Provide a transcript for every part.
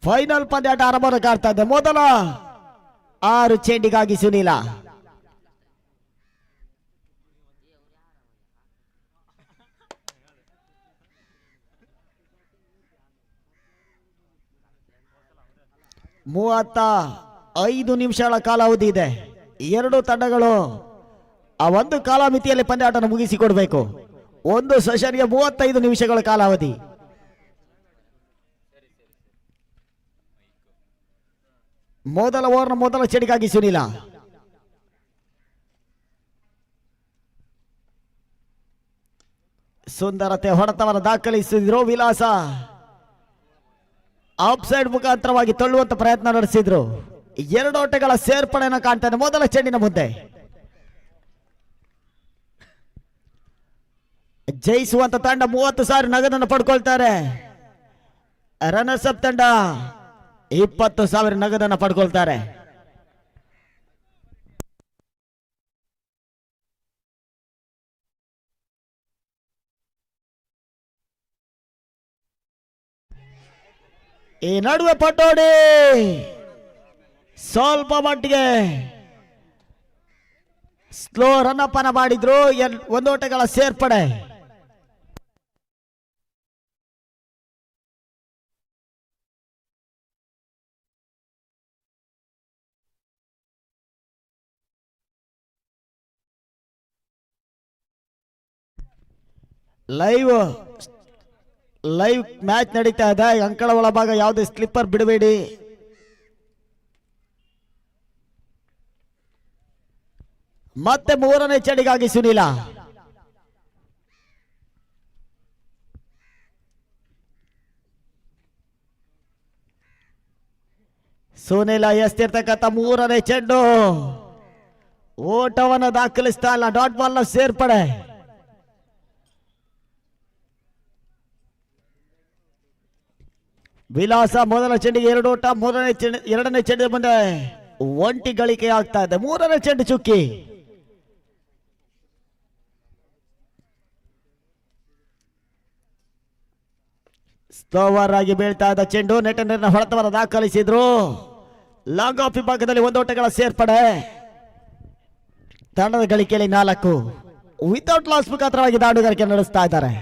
Final ಪಂದ್ಯಾಟ ಆರಂಭ ಕಾಡ್ತಾ ಇದೆ. ಮೊದಲ 6 ಚೆಂಡಿಗಾಗಿ ಸುನೀಲ. ಮೂವತ್ತ 5 ನಿಮಿಷಗಳ ಕಾಲಾವಧಿ ಇದೆ. ಎರಡು ತಂಡಗಳು ಆ ಒಂದು ಕಾಲಮಿತಿಯಲ್ಲಿ ಪಂದ್ಯಾಟನ ಮುಗಿಸಿಕೊಡ್ಬೇಕು. ಒಂದು ಸೆಷನ್ಗೆ 35 ನಿಮಿಷಗಳ ಕಾಲಾವಧಿ. ಮೊದಲ ಓವರ್ನ ಮೊದಲ ಚೆಂಡಿಗಾಗಿ ಸುನೀಲ. ಸುಂದರತೆ ಹೊಡೆತವನ್ನು ದಾಖಲಿಸಿದ್ರು ವಿಲಾಸ. ಆಫ್ ಸೈಡ್ ಮುಖಾಂತರವಾಗಿ ತಳ್ಳುವಂತ ಪ್ರಯತ್ನ ನಡೆಸಿದ್ರು. 2 ಓಟಗಳ ಸೇರ್ಪಡೆಯನ್ನು ಕಾಣ್ತಾನೆ ಮೊದಲ ಚೆಂಡಿನ ಮುಂದೆ. ಜಯಿಸುವಂತ ತಂಡ 30,000 ನಗದನ್ನು ಪಡ್ಕೊಳ್ತಾರೆ. ರನ್ನರ್ಸ್ ಅಪ್ ತಂಡ 20,000 ನಗದನ್ನು ಪಡ್ಕೊಳ್ತಾರೆ. ಈ ನಡುವೆ ಪಟೋಡಿ ಸ್ವಲ್ಪ ಮಟ್ಟಿಗೆ ಸ್ಲೋ ರನ್ ಅಪ್ ಅನ್ನ ಮಾಡಿದ್ರು. 1 ಓಟಗಳ ಸೇರ್ಪಡೆ. ಲೈವ್ ಮ್ಯಾಚ್ ನಡೀತಾ ಇದೆ. ಅಂಕಣ ಒಳಭಾಗ ಯಾವುದೇ ಸ್ಲಿಪ್ಪರ್ ಬಿಡಬೇಡಿ. ಮತ್ತೆ 3ನೇ ಚೆಂಡಿಗಾಗಿ ಸುನೀಲ. ಸುನೀಲ ಎಸ್ತಿರ್ತಕ್ಕಂಥ 3ನೇ ಚೆಂಡು ಓಟವನ್ನು ದಾಖಲಿಸ್ತಾ ಇಲ್ಲ. ಡಾಟ್ ಬಾಲ್ ನ ಸೇರ್ಪಡೆ. ವಿಲಾಸ ಮೊದಲ ಚೆಂಡಿಗೆ 2 ಓಟ. 2ನೇ ಚೆಂಡಿನ ಮುಂದೆ 1 ಗಳಿಕೆ ಆಗ್ತಾ ಇದೆ. 3ನೇ ಚೆಂಡು ಚುಕ್ಕಿ. ಸ್ಲೋವರ್ ಆಗಿ ಬೀಳ್ತಾ ಇದ್ದ ಚೆಂಡು ನೆಟ್ ನೀರಿನ ಹೊಡೆತವನ್ನು ದಾಖಲಿಸಿದ್ರು. ಲಾಂಗ್ ಆಫ್ ವಿಭಾಗದಲ್ಲಿ 1 ಓಟಗಳ ಸೇರ್ಪಡೆ. ತಂಡದ ಗಳಿಕೆಯಲ್ಲಿ 4 ವಿತೌಟ್ ಲಾಸ್ ಮುಖಾಂತರವಾಗಿ ದಾಂಡುಗಾರಿಕೆ ನಡೆಸ್ತಾ ಇದ್ದಾರೆ.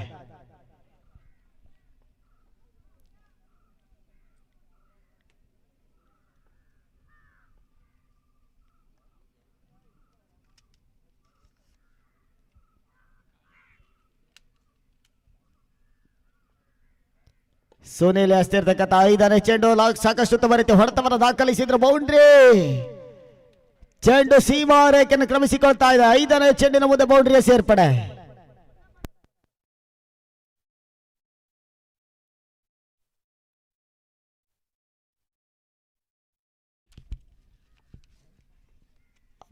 ಸುನೀಲ್ ಎಸ್ತಿರ್ತಕ್ಕಂಥ 5ನೇ ಚೆಂಡು ಸಾಕಷ್ಟು ತ್ವರಿತ ಹೊಡೆತವನ್ನು ದಾಖಲಿಸಿದ್ರು. ಬೌಂಡ್ರಿ. ಚೆಂಡು ಸೀಮಾ ರೇಖೆಯನ್ನು ಕ್ರಮಿಸಿಕೊಳ್ತಾ ಇದೆ. 5ನೇ ಚೆಂಡಿನ ಮುಂದೆ ಬೌಂಡ್ರಿಯ ಸೇರ್ಪಡೆ.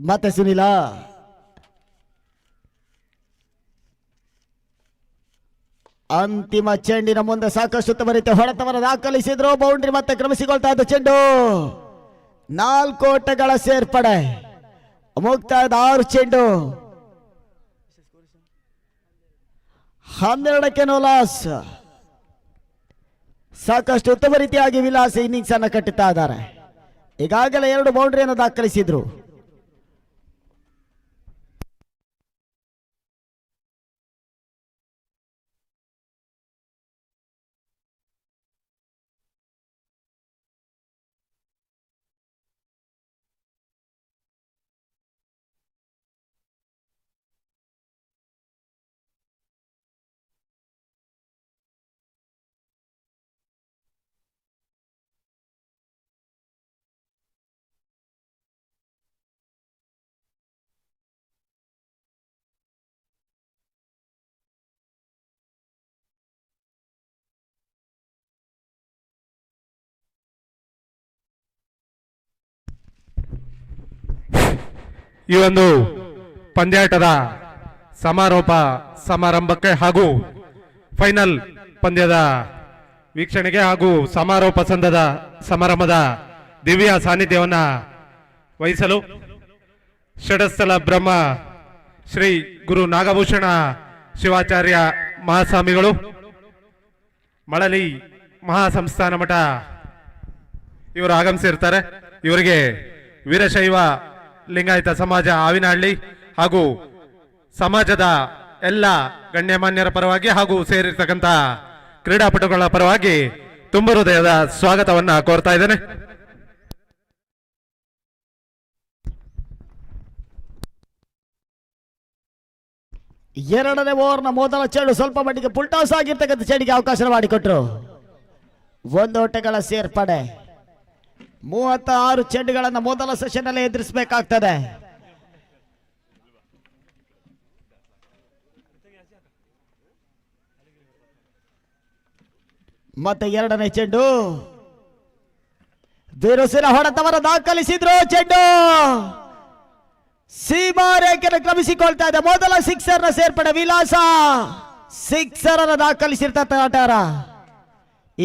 ಮತ್ತೆ ಸುನೀಲ. ಅಂತಿಮ ಚೆಂಡಿನ ಮುಂದೆ ಸಾಕಷ್ಟು ತ್ವರಿತ ಹೊಡೆತವನ್ನು ದಾಖಲಿಸಿದ್ರು. ಬೌಂಡ್ರಿ ಮತ್ತೆ ಕ್ರಮಿಸಿಕೊಳ್ತಾ ಇದ್ದ ಚೆಂಡು 4 ಓಟಗಳ ಸೇರ್ಪಡೆ. ಮುಕ್ತಾಯದ 6 ಚೆಂಡು 12ಕ್ಕೆ ನೋ ಲಾಸ್. ಸಾಕಷ್ಟು ಉತ್ತಮ ರೀತಿಯಾಗಿ ವಿಲಾಸ ಇನ್ನಿಂಗ್ಸ್ ಅನ್ನು ಕಟ್ಟುತ್ತಾ ಇದ್ದಾರೆ. ಈಗಾಗಲೇ 2 ಬೌಂಡ್ರಿಯನ್ನು ದಾಖಲಿಸಿದ್ರು. ಈ ಒಂದು ಪಂದ್ಯಾಟದ ಸಮಾರೋಪ ಸಮಾರಂಭಕ್ಕೆ ಹಾಗೂ ಫೈನಲ್ ಪಂದ್ಯದ ವೀಕ್ಷಣೆಗೆ ಹಾಗೂ ಸಮಾರೋಪ ಸಮಾರಂಭದ ದಿವ್ಯ ಸಾನ್ನಿಧ್ಯವನ್ನ ವಹಿಸಲು ಷಡಸ್ಥಲ ಬ್ರಹ್ಮ ಶ್ರೀ ಗುರು ನಾಗಭೂಷಣ ಶಿವಾಚಾರ್ಯ ಮಹಾಸ್ವಾಮಿಗಳು, ಮಳಲಿ ಮಹಾಸಂಸ್ಥಾನ ಮಠ ಇವರು ಆಗಮಿಸಿರ್ತಾರೆ. ಇವರಿಗೆ ವೀರಶೈವ ಲಿಂಗಾಯತ ಸಮಾಜ ಆವಿನಹಳ್ಳಿ ಹಾಗೂ ಸಮಾಜದ ಎಲ್ಲ ಗಣ್ಯಮಾನ್ಯರ ಪರವಾಗಿ ಹಾಗೂ ಸೇರಿರ್ತಕ್ಕಂಥ ಕ್ರೀಡಾಪಟುಗಳ ಪರವಾಗಿ ತುಂಬ ಹೃದಯದ ಸ್ವಾಗತವನ್ನ ಕೋರ್ತಾ ಇದ್ದೇನೆ. ಎರಡನೇ ಓವರ್ನ ಮೊದಲ ಚೆಂಡು ಸ್ವಲ್ಪ ಮಟ್ಟಿಗೆ ಪುಲ್ಟಾಸ್ ಆಗಿರ್ತಕ್ಕಂಥ ಚೆಂಡಿಗೆ ಅವಕಾಶ ಮಾಡಿಕೊಟ್ರು. ಒಂದೋಟಗಳ ಸೇರ್ಪಡೆ. 36 ಚೆಂಡುಗಳನ್ನು ಮೊದಲ ಸೆಷನ್ ಅಲ್ಲಿ ಎದುರಿಸಬೇಕಾಗ್ತದೆ. ಮತ್ತೆ ಎರಡನೇ ಚೆಂಡು ಬಿರುಸಿನ ಹೊಡೆತವರ ದಾಖಲಿಸಿದ್ರು. ಚೆಂಡು ಸೀಮಾ ರೇಖೆಯನ್ನು ಕ್ರಮಿಸಿಕೊಳ್ತಾ ಇದೆ. ಮೊದಲ ಸಿಕ್ಸರ್ ನ ಸೇರ್ಪಡೆ ವಿಲಾಸ ಸಿಕ್ಸರ್ ಅನ್ನು ದಾಖಲಿಸಿರ್ತಕ್ಕ ಆಟಗಾರ.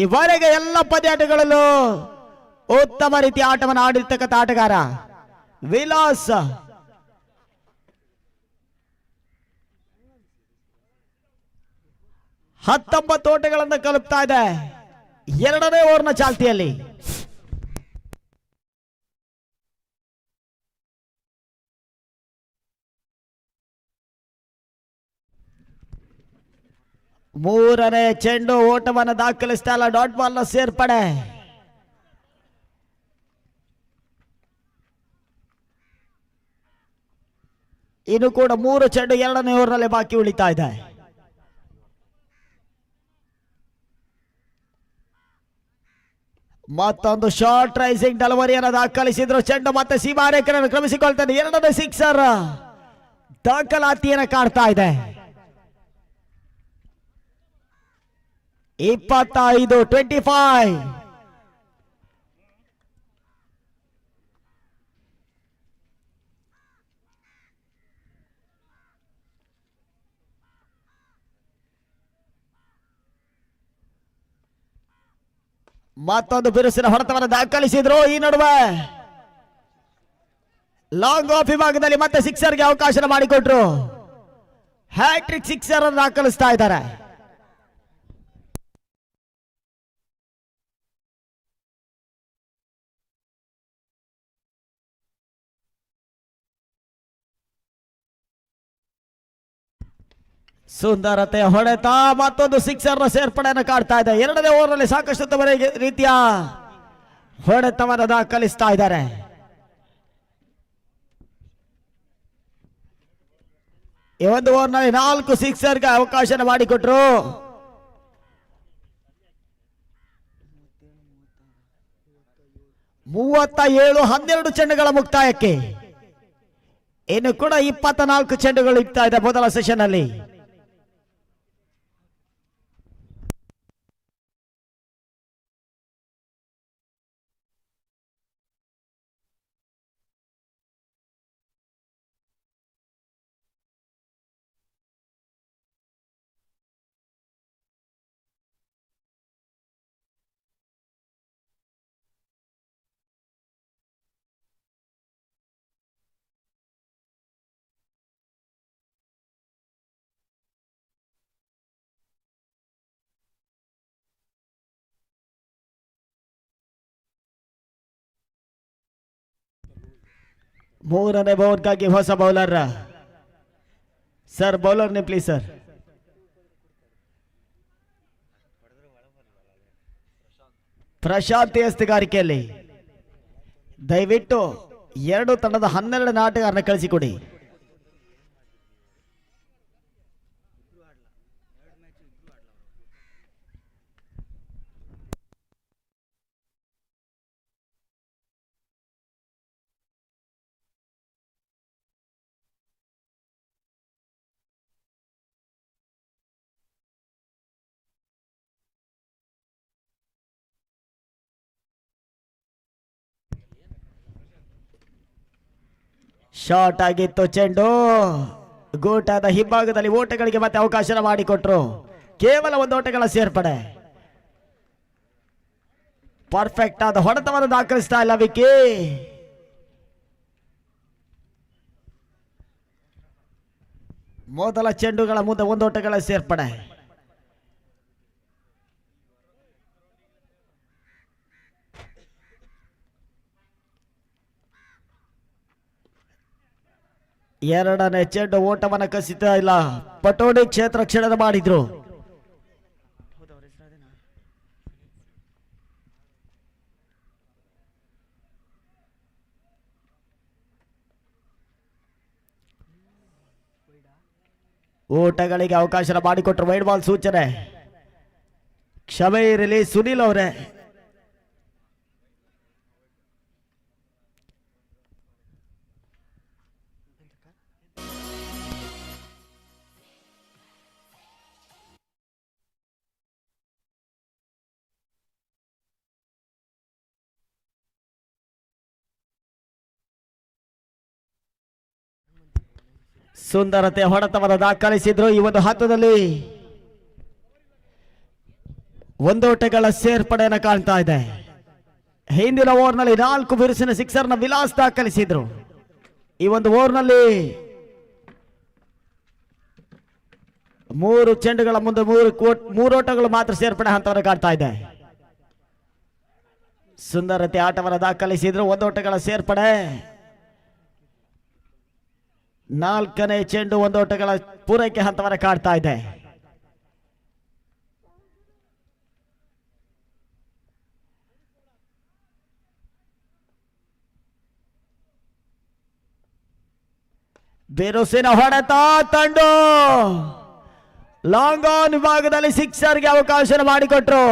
ಈವರೆಗೆ ಎಲ್ಲ ಪಂದ್ಯಾಟಗಳಲ್ಲೂ ಉತ್ತಮ ರೀತಿಯ ಆಟವನ್ನು ಆಡಿರ್ತಕ್ಕಂಥ ಆಟಗಾರ ವಿಲಾಸ್. ಹತ್ತೊಂಬತ್ತು ಓಟಗಳನ್ನು ಕಲುಪ್ತಾ ಇದೆ ಎರಡನೇ ಓವರ್ನ ಚಾಲ್ತಿಯಲ್ಲಿ. ಮೂರನೇ ಚೆಂಡು ಓಟವನ್ನು ದಾಖಲಿಸ್ತಾ ಇಲ್ಲ. ಡಾಟ್ ಬಾಲ್ ನ ಸೇರ್ಪಡೆ. ಇನ್ನು ಕೂಡ 3 ಚೆಂಡು ಎರಡನೇ ಓವರ್ನಲ್ಲಿ ಬಾಕಿ ಉಳಿತಾ ಇದೆ. ಮತ್ತೊಂದು ಶಾರ್ಟ್ ರೈಸಿಂಗ್ ಡೆಲಿವರಿಯನ್ನು ದಾಖಲಿಸಿದ್ರು. ಚೆಂಡು ಮತ್ತೆ ಸೀಮಾರೇಖೆಯನ್ನು ಕ್ರಮಿಸಿಕೊಳ್ತಾನೆ. ಎರಡನೇ ಸಿಕ್ಸರ್ ದಾಖಲಾತಿಯನ್ನು ಕಾಡ್ತಾ ಇದೆ. 25-25. ಮತ್ತೊಂದು ಬಿರುಸಿನ ಹೊಡೆತವನ್ನು ದಾಖಲಿಸಿದ್ರು. ಈ ನಡುವೆ ಲಾಂಗ್ ಆಫ್ ವಿಭಾಗದಲ್ಲಿ ಮತ್ತೆ ಸಿಕ್ಸರ್ಗೆ ಅವಕಾಶ ಮಾಡಿಕೊಟ್ರು. ಹ್ಯಾಟ್ರಿಕ್ ಸಿಕ್ಸರ್ ಅನ್ನು ದಾಖಲಿಸ್ತಾ ಇದ್ದಾರೆ. ಸುಂದರತೆ ಹೊಡೆತ ಮತ್ತೊಂದು ಸಿಕ್ಸರ್ ಸೇರ್ಪಡೆಯನ್ನು ಕಾಡ್ತಾ ಇದೆ. ಎರಡನೇ ಓವರ್ನಲ್ಲಿ ಸಾಕಷ್ಟು ರೀತಿಯ ಹೊಡೆತವನ್ನು ದಾಖಲಿಸ್ತಾ ಇದ್ದಾರೆ. ಈ ಒಂದು ಓವರ್ನಲ್ಲಿ 4 ಸಿಕ್ಸರ್ಗೆ ಅವಕಾಶ ಮಾಡಿಕೊಟ್ರು. ಮೂವತ್ತೇಳು 12 ಚೆಂಡುಗಳ ಮುಕ್ತಾಯಕ್ಕೆ ಇನ್ನು ಕೂಡ 24 ಚೆಂಡುಗಳು ಇಡ್ತಾ ಇದೆ ಮೊದಲ ಸೆಷನ್ ಅಲ್ಲಿ. ಮೂರನೇ ಬೌಲ್ಗಾಗಿ ಹೊಸ ಬೌಲರ್ ಸರ್. ಬೌಲರ್ನೇ ಪ್ಲೀಸ್ ಸರ್. ಪ್ರಶಾಂತ್ ಎಸ್ತುಗಾರಿಕೆಯಲ್ಲಿ ದಯವಿಟ್ಟು 2 ತಂಡದ 12 ಆಟಗಾರನ ಕಳಿಸಿಕೊಡಿ. ಶಾರ್ಟ್ ಆಗಿತ್ತು ಚೆಂಡು. ಗೋಟಾದ ಹಿಂಭಾಗದಲ್ಲಿ ಓಟಗಳಿಗೆ ಮತ್ತೆ ಅವಕಾಶ ಮಾಡಿಕೊಟ್ರು. ಕೇವಲ 1 ಓಟಗಳ ಸೇರ್ಪಡೆ. ಪರ್ಫೆಕ್ಟ್ ಆದ ಹೊಡೆತವನ್ನು ದಾಖಲಿಸ್ತಾ ಇಲ್ಲ ವಿಕಿ. ಮೊದಲ ಚೆಂಡುಗಳ ಮುಂದೆ 1 ಓಟಗಳ ಸೇರ್ಪಡೆ. ಎರಡನೇ ಚೆಂಡು ಓಟವನ್ನು ಕಸಿತಾ ಇಲ್ಲ. ಪಟೋಡಿ ಕ್ಷೇತ್ರ ಕ್ಷಣದ ಮಾಡಿದ್ರು. ಓಟಗಳಿಗೆ ಅವಕಾಶ ಮಾಡಿಕೊಟ್ರು. ವೈಡ್ ಬಾಲ್ ಸೂಚನೆ. ಕ್ಷಮೆ ಇರಲಿ ಸುನಿಲ್ ಅವರೇ. ಸುಂದರತೆ ಹೊಡೆತವನ್ನು ದಾಖಲಿಸಿದ್ರು. ಈ ಒಂದು ಹಂತದಲ್ಲಿ ಒಂದೋಟಗಳ ಸೇರ್ಪಡೆಯನ್ನು ಕಾಣ್ತಾ ಇದೆ. ಹಿಂದಿನ ಓವರ್ನಲ್ಲಿ 4 ಬಿರುಸಿನ ಸಿಕ್ಸರ್ನ ವಿಲಾಸ್ ದಾಖಲಿಸಿದ್ರು. ಈ ಒಂದು ಓವರ್ನಲ್ಲಿ 3 ಚೆಂಡುಗಳ ಮುಂದೆ 3 ಓಟಗಳು ಮಾತ್ರ ಸೇರ್ಪಡೆ ಹಂತವನ್ನು ಕಾಣ್ತಾ ಇದೆ. ಸುಂದರತೆ ಆಟವನ್ನು ದಾಖಲಿಸಿದ್ರು. ಒಂದೋಟಗಳ ಸೇರ್ಪಡೆ. 4ನೇ ಚೆಂಡು ಒಂದೋಟಗಳ ಪೂರೈಕೆ ಹಂತವನ್ನು ಕಾಡ್ತಾ ಇದೆ. ಬಿರುಸಿನ ಹೊಡೆತ ತಂಡು ಲಾಂಗ್ ಆನ್ ವಿಭಾಗದಲ್ಲಿ ಸಿಕ್ಸರ್ಗೆ ಅವಕಾಶ ಮಾಡಿಕೊಟ್ರು.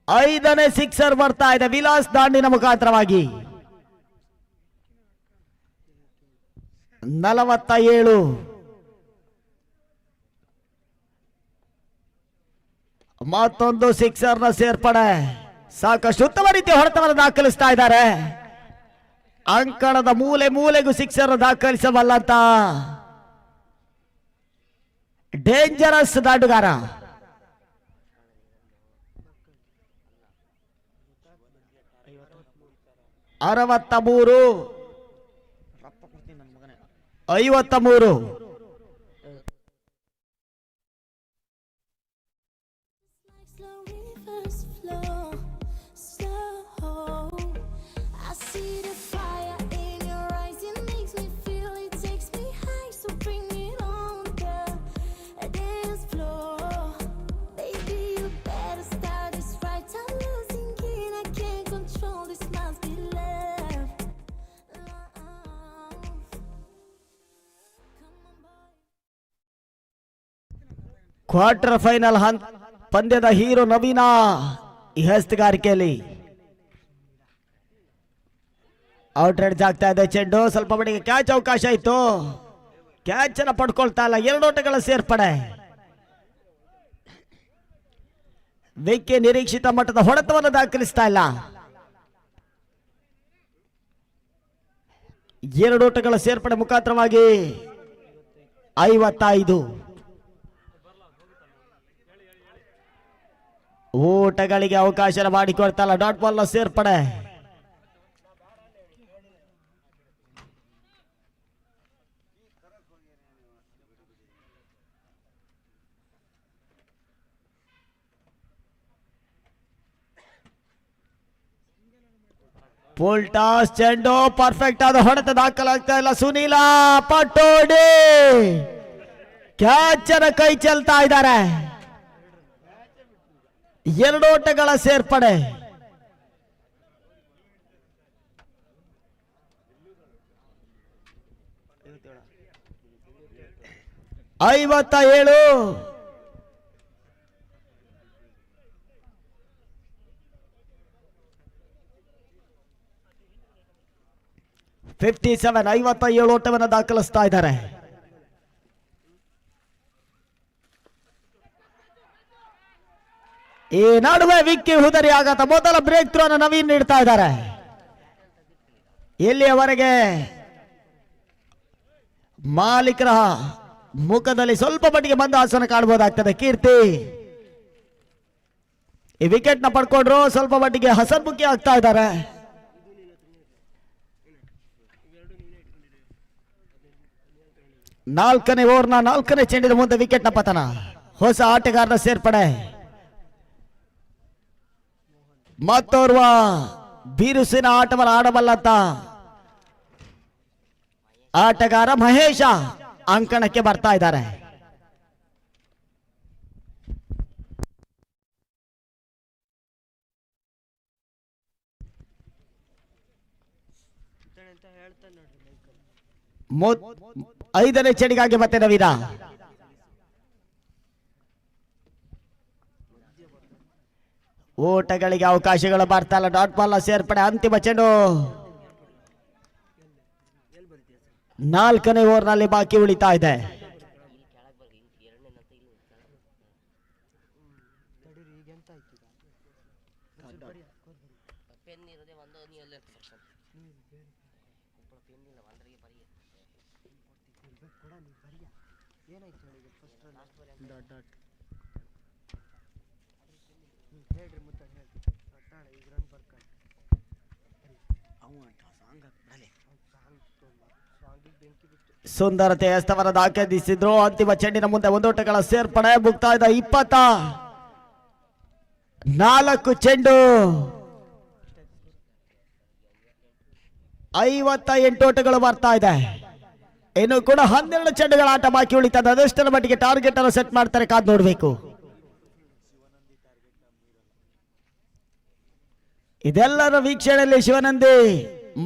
5ನೇ ಸಿಕ್ಸರ್ ಬರ್ತಾ ಇದೆ ವಿಲಾಸ್ ದಾಂಡಿನ ಮುಖಾಂತರವಾಗಿ. 47. ಮತ್ತೊಂದು ಸಿಕ್ಸರ್ನ ಸೇರ್ಪಡೆ. ಸಾಕಷ್ಟು ಉತ್ತಮ ರೀತಿಯ ಹೊಡೆತವನ್ನು ದಾಖಲಿಸ್ತಾ ಇದ್ದಾರೆ. ಅಂಕಣದ ಮೂಲೆ ಮೂಲೆಗೂ ಸಿಕ್ಸರ್ ದಾಖಲಿಸಬಲ್ಲಂತ ಡೇಂಜರಸ್ ದಾಟುಗಾರ. ಅರವತ್ತ 53. ಕ್ವಾರ್ಟರ್ ಫೈನಲ್ ಪಂದ್ಯದ ಹೀರೋ ನವೀನ ಈ ಹಸ್ತಗಾರಿಕೆಯಲ್ಲಿ ಔಟ್ ರೇಟ್ ಆಗ್ತಾ ಇದೆ. ಚೆಂಡು ಸ್ವಲ್ಪ ಮಟ್ಟಿಗೆ ಕ್ಯಾಚ್ ಅವಕಾಶ ಇತ್ತು. ಕ್ಯಾಚ್ ಅನ್ನ ಪಡ್ಕೊಳ್ತಾ ಇಲ್ಲ. 2 ಓಟಗಳ ಸೇರ್ಪಡೆ. ವಿಕ್ಕಿ ನಿರೀಕ್ಷಿತ ಮಟ್ಟದ ಹೊಡೆತವನ್ನು ದಾಖಲಿಸ್ತಾ ಇಲ್ಲ. 2 ಓಟಗಳ ಸೇರ್ಪಡೆ ಮುಖಾಂತರವಾಗಿ 55. ಓಟಗಳಿಗೆ ಅವಕಾಶ ಮಾಡಿಕೊಡ್ತಲ್ಲ. ಡಾಟ್ ಬಾಲ್ ನ ಸೇರ್ಪಡೆ. ಫುಲ್ ಟಾಸ್ ಚೆಂಡು ಪರ್ಫೆಕ್ಟ್ ಆದ ಹೊಡೆತ ದಾಖಲಾಗ್ತಾ ಇಲ್ಲ. ಸುನೀಲ ಪಟೋಡಿ ಕ್ಯಾಚ್ ಅನ್ನ ಕೈ ಚೆಲ್ತಾ ಇದ್ದಾರೆ. 2 ಓಟಗಳ ಸೇರ್ಪಡೆ. ಐವತ್ತೇಳು. $57. 57 ಓಟವನ್ನು ದಾಖಲಿಸ್ತಾ ಇದ್ದಾರೆ. ಈ ನಡುವೆ ವಿಕ್ಕಿ ಹುದರಿ ಆಘಾತ. ಮೊದಲ ಬ್ರೇಕ್ ಥ್ರೂ ಅನ್ನು ನವೀನ್ ನೀಡ್ತಾ ಇದ್ದಾರೆ. ಇಲ್ಲಿಯವರೆಗೆ ಮಾಲೀಕರ ಮುಖದಲ್ಲಿ ಸ್ವಲ್ಪ ಮಟ್ಟಿಗೆ ಮಂದಹಾಸನ ಕಾಣಬಹುದಾಗ್ತದೆ. ಕೀರ್ತಿ ಈ ವಿಕೆಟ್ ನ ಪಡ್ಕೊಂಡ್ರು ಸ್ವಲ್ಪ ಮಟ್ಟಿಗೆ ಹಸನ್ಮುಖಿ ಆಗ್ತಾ ಇದ್ದಾರೆ. ನಾಲ್ಕನೇ ಓವರ್ನ 4ನೇ ಚೆಂಡಿನ ಮುಂದೆ ವಿಕೆಟ್ ನ ಪತನ. ಹೊಸ ಆಟಗಾರರ ಸೇರ್ಪಡೆ. ಮತ್ತೋರ್ವ ಬಿರುಸಿನ ಆಟವನ್ನು ಆಡಬಲ್ಲಂತ ಆಟಗಾರ ಮಹೇಶ ಅಂಕಣಕ್ಕೆ ಬರ್ತಾ ಇದ್ದಾರೆ. ಐದನೇ ಚೆಂಡಿಗಾಗಿ ಮತ್ತೆ ನವೀನ. ಓಟಗಳಿಗೆ ಅವಕಾಶಗಳು ಬರ್ತಾ ಇಲ್ಲ. ಡಾಟ್ ಬಾಲ್ ಸೇರ್ಪಡೆ. ಅಂತಿಮ ಚೆಂಡು. 4ನೇ ಓವರ್ನಲ್ಲಿ ಬಾಕಿ ಉಳಿತಾ ಇದೆ. ಸುಂದರತೆ ಎಸ್ತವರ ದಾಖಲಿಸಿದ್ರು. ಅಂತಿಮ ಚೆಂಡಿನ ಮುಂದೆ ಒಂದೋಟಗಳ ಸೇರ್ಪಡೆ. ಮುಕ್ತಾಯದ 24 ಚೆಂಡು 58 ಓಟಗಳು ಬರ್ತಾ ಇದೆ. ಇನ್ನು ಕೂಡ 12 ಚೆಂಡುಗಳ ಆಟ ಬಾಕಿ ಉಳಿತದೆ. ಅದಷ್ಟರ ಮಟ್ಟಿಗೆ ಟಾರ್ಗೆಟ್ ಅನ್ನು ಸೆಟ್ ಮಾಡ್ತಾರೆ, ಕಾದ್ ನೋಡ್ಬೇಕು. ಇದೆಲ್ಲರ ವೀಕ್ಷಣೆಯಲ್ಲಿ ಶಿವನಂದಿ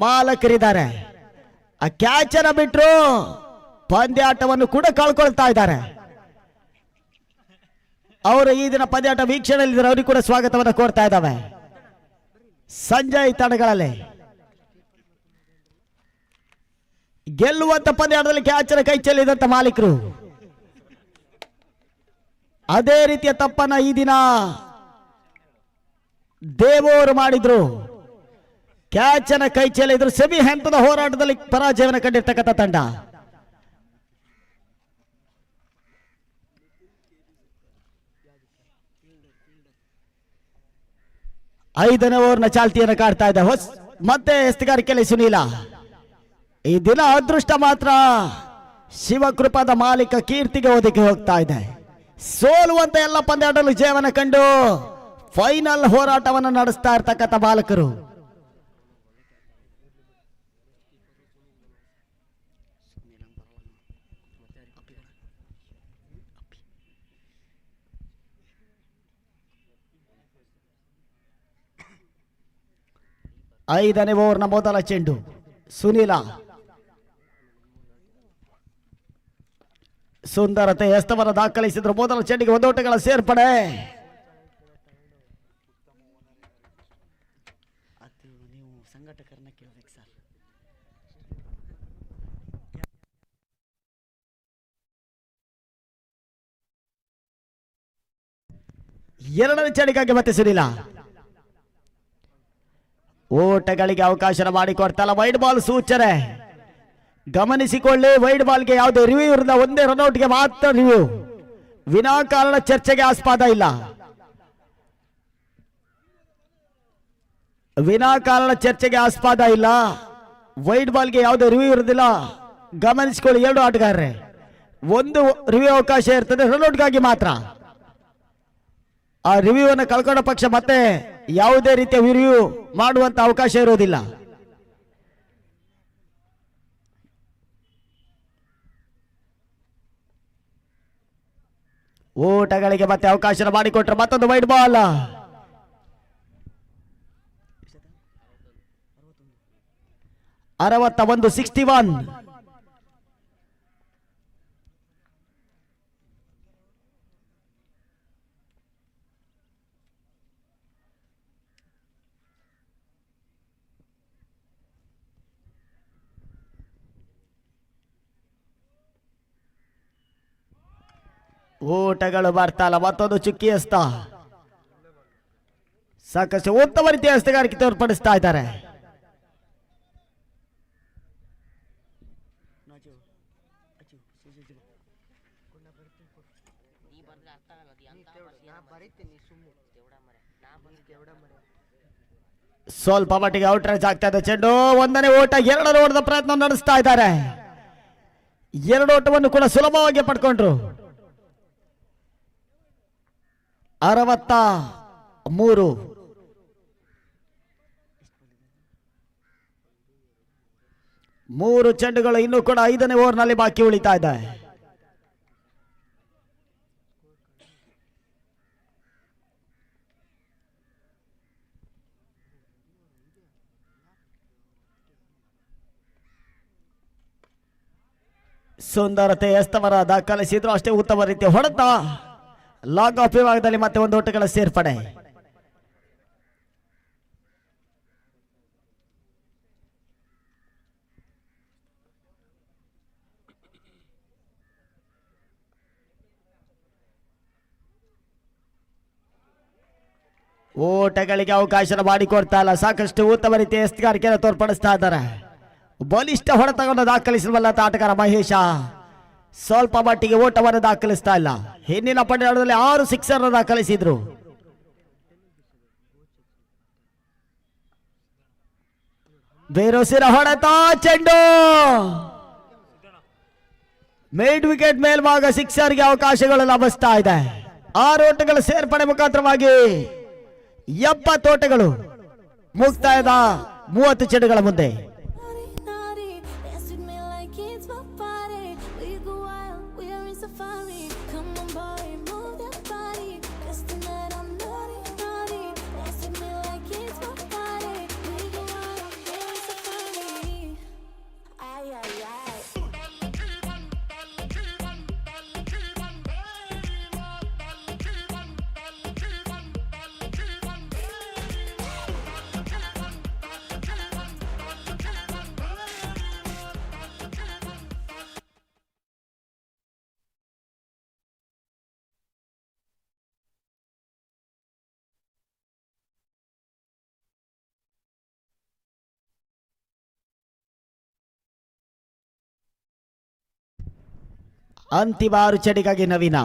ಮಾಲಕರಿದ್ದಾರೆ. ಆ ಕ್ಯಾಚ್ ಅನ್ನ ಬಿಟ್ರು ಪಂದ್ಯಾಟವನ್ನು ಕೂಡ ಕಳ್ಕೊಳ್ತಾ ಇದ್ದಾರೆ. ಅವರು ಈ ದಿನ ಪಂದ್ಯಾಟ ವೀಕ್ಷಣೆಯಲ್ಲಿದ್ದಾರೆ. ಅವರಿಗೆ ಕೂಡ ಸ್ವಾಗತವನ್ನು ಕೋರ್ತಾ ಇದ್ದಾವೆ. ಸಂಜಯ್ ತಂಡಗಳಲ್ಲಿ ಗೆಲ್ಲುವಂತ ಪಂದ್ಯಾಟದಲ್ಲಿ ಕ್ಯಾಚ್ ಅನ್ನು ಕೈ ಚೆಲ್ಲಿದಂತ ಮಾಲೀಕರು ಅದೇ ರೀತಿಯ ತಪ್ಪನ್ನ ಈ ದಿನ ದೇವರು ಮಾಡಿದ್ರು. ಕ್ಯಾಚ್ ಅನ್ನ ಕೈ ಚೆಲ್ಲಿದ್ರು. ಸೆಮಿ ಹಂತದ ಹೋರಾಟದಲ್ಲಿ ಪರಾಜಯವನ್ನು ಕಂಡಿರ್ತಕ್ಕಂಥ ತಂಡ. ಐದನೇ ಓವರ್ನ ಚಾಲ್ತಿಯನ್ನು ಕಾಡ್ತಾ ಇದೆ. ಮತ್ತೆ ಎಸ್ತುಗಾರಿಕೆಯಲ್ಲಿ ಸುನೀಲ. ಈ ದಿನ ಅದೃಷ್ಟ ಮಾತ್ರ ಶಿವಕೃಪಾದ ಮಾಲೀಕ ಕೀರ್ತಿಗೆ ಒದಗಿ ಹೋಗ್ತಾ ಇದೆ. ಸೋಲುವಂತ ಎಲ್ಲ ಪಂದ್ಯಾಟಲು ಜಯವನ್ನು ಕಂಡು ಫೈನಲ್ ಹೋರಾಟವನ್ನು ನಡೆಸ್ತಾ ಇರ್ತಕ್ಕಂಥ ಬಾಲಕರು. ಐದನೇ ಓವರ್ನ ಮೊದಲ ಚೆಂಡು. ಸುನೀಲ ಸುಂದರತೆ ಎಸ್ತವರ ದಾಖಲಿಸಿದ್ರು. ಮೊದಲ ಚೆಂಡಿಗೆ ಒಂದೋಟಗಳ ಸೇರ್ಪಡೆ. ನೀವು ಸಂಘಟಕರನ್ನ ಕೇಳಬೇಕು ಸರ್. ಎರಡನೇ ಚೆಂಡಿಗಾಗಿ ಮತ್ತೆ ಸುನೀಲ. ಓಟಗಳಿಗೆ ಅವಕಾಶ ಮಾಡಿಕೊಡ್ತಲ್ಲ. ವೈಡ್ ಬಾಲ್ ಸೂಚನೆ ಗಮನಿಸಿಕೊಳ್ಳಿ. ವೈಡ್ ಬಾಲ್ಗೆ ಯಾವುದೇ ರಿವ್ಯೂ ಇರಲ್ಲ. ಒಂದೇ ರನ್ಔಟ್ಗೆ ಮಾತ್ರ ರಿವ್ಯೂ. ವಿನಾಕಾರಣ ಚರ್ಚೆಗೆ ಆಸ್ಪದ ಇಲ್ಲ. ವಿನಾಕಾರಣ ಚರ್ಚೆಗೆ ಆಸ್ಪದ ಇಲ್ಲ. ವೈಡ್ ಬಾಲ್ಗೆ ಯಾವುದೇ ರಿವ್ಯೂ ಇರುವುದಿಲ್ಲ. ಗಮನಿಸಿಕೊಳ್ಳಿ. ಎರಡು ಆಟಗಾರರೇ ಒಂದು ರಿವ್ಯೂ ಅವಕಾಶ ಇರ್ತದೆ, ರನ್ಔಟ್ಗಾಗಿ ಮಾತ್ರ. ಆ ರಿವ್ಯೂ ಅನ್ನು ಕಳ್ಕೊಂಡ ಪಕ್ಷ ಮತ್ತೆ ಯಾವುದೇ ರೀತಿಯ ರಿವ್ಯೂ ಮಾಡುವಂತ ಅವಕಾಶ ಇರುವುದಿಲ್ಲ. ಓಟಗಳಿಗೆ ಮತ್ತೆ ಅವಕಾಶ ಮಾಡಿಕೊಟ್ರೆ ಮತ್ತೊಂದು ವೈಡ್ ಬಾಲ್. 61 ಓಟಗಳು ಬರ್ತಾಲ್ಲ. ಮತ್ತೊಂದು ಚುಕ್ಕಿ ಎಸ್ತ. ಸಾಕಷ್ಟು ಉತ್ತಮ ರೀತಿಯ ಹಸ್ತಗಾರಿಕೆ ತೋರ್ಪಡಿಸ್ತಾ ಇದ್ದಾರೆ. ಸ್ವಲ್ಪ ಮಟ್ಟಿಗೆ ಔಟ್ ರೈಸ್ ಆಗ್ತಾ ಇದೆ ಚೆಂಡು. ಒಂದನೇ ಓಟ, ಎರಡನೇ ಓಟದ ಪ್ರಯತ್ನ ನಡೆಸ್ತಾ ಇದ್ದಾರೆ. ಎರಡು ಓಟವನ್ನು ಕೂಡ ಸುಲಭವಾಗಿ ಪಡ್ಕೊಂಡ್ರು. 63. ಮೂರು ಚೆಂಡುಗಳು ಇನ್ನೂ ಕೂಡ 5ನೇ ಓವರ್ನಲ್ಲಿ ಬಾಕಿ ಉಳಿತಾ ಇದೆ. ಸುಂದರತೆ ಎಸ್ತವರ ದಾಖಲಿಸಿದ್ರು ಅಷ್ಟೇ ಉತ್ತಮ ರೀತಿಯ ಹೊಡೆತ. ಲಾಂಗ್ ಆಫ್ ವಿಭಾಗದಲ್ಲಿ ಮತ್ತೆ ಒಂದು ಓಟಗಳ ಸೇರ್ಪಡೆ. ಓಟಗಳಿಗೆ ಅವಕಾಶ ಮಾಡಿಕೊಡ್ತಾ ಇಲ್ಲ. ಸಾಕಷ್ಟು ಉತ್ತಮ ರೀತಿಯ ಎಸ್ತುಗಾರಿಕೆಯನ್ನು ತೋರ್ಪಡಿಸ್ತಾ ಇದ್ದಾರೆ. ಬಲಿಷ್ಠ ಹೊಡೆತವನ್ನು ದಾಖಲಿಸಬಲ್ಲ ಆಟಗಾರ ಮಹೇಶ ಸ್ವಲ್ಪ ಮಟ್ಟಿಗೆ ಓಟವನ್ನು ದಾಖಲಿಸ್ತಾ ಇಲ್ಲ. ಹಿಂದಿನ ಪಂದ್ಯದಲ್ಲಿ 6 ಸಿಕ್ಸರ್ ದಾಖಲಿಸಿದ್ರು. ಬೇರೋಸಿರ ಹೊಡೆತ, ಚೆಂಡು ಮಿಡ್ ವಿಕೆಟ್ ಮೇಲ್ಭಾಗ ಸಿಕ್ಸರ್ಗೆ ಅವಕಾಶಗಳು ಲಭಿಸ್ತಾ ಇದೆ. 6 ಓಟಗಳ ಸೇರ್ಪಡೆ ಮುಖಾಂತರವಾಗಿ 70 ಓಟಗಳು ಮುಕ್ತಾಯದ 30 ಚೆಂಡುಗಳ ಮುಂದೆ. ಅಂತಿಮ 6 ಚೆಂಡಿಗಾಗಿ ನವೀನ.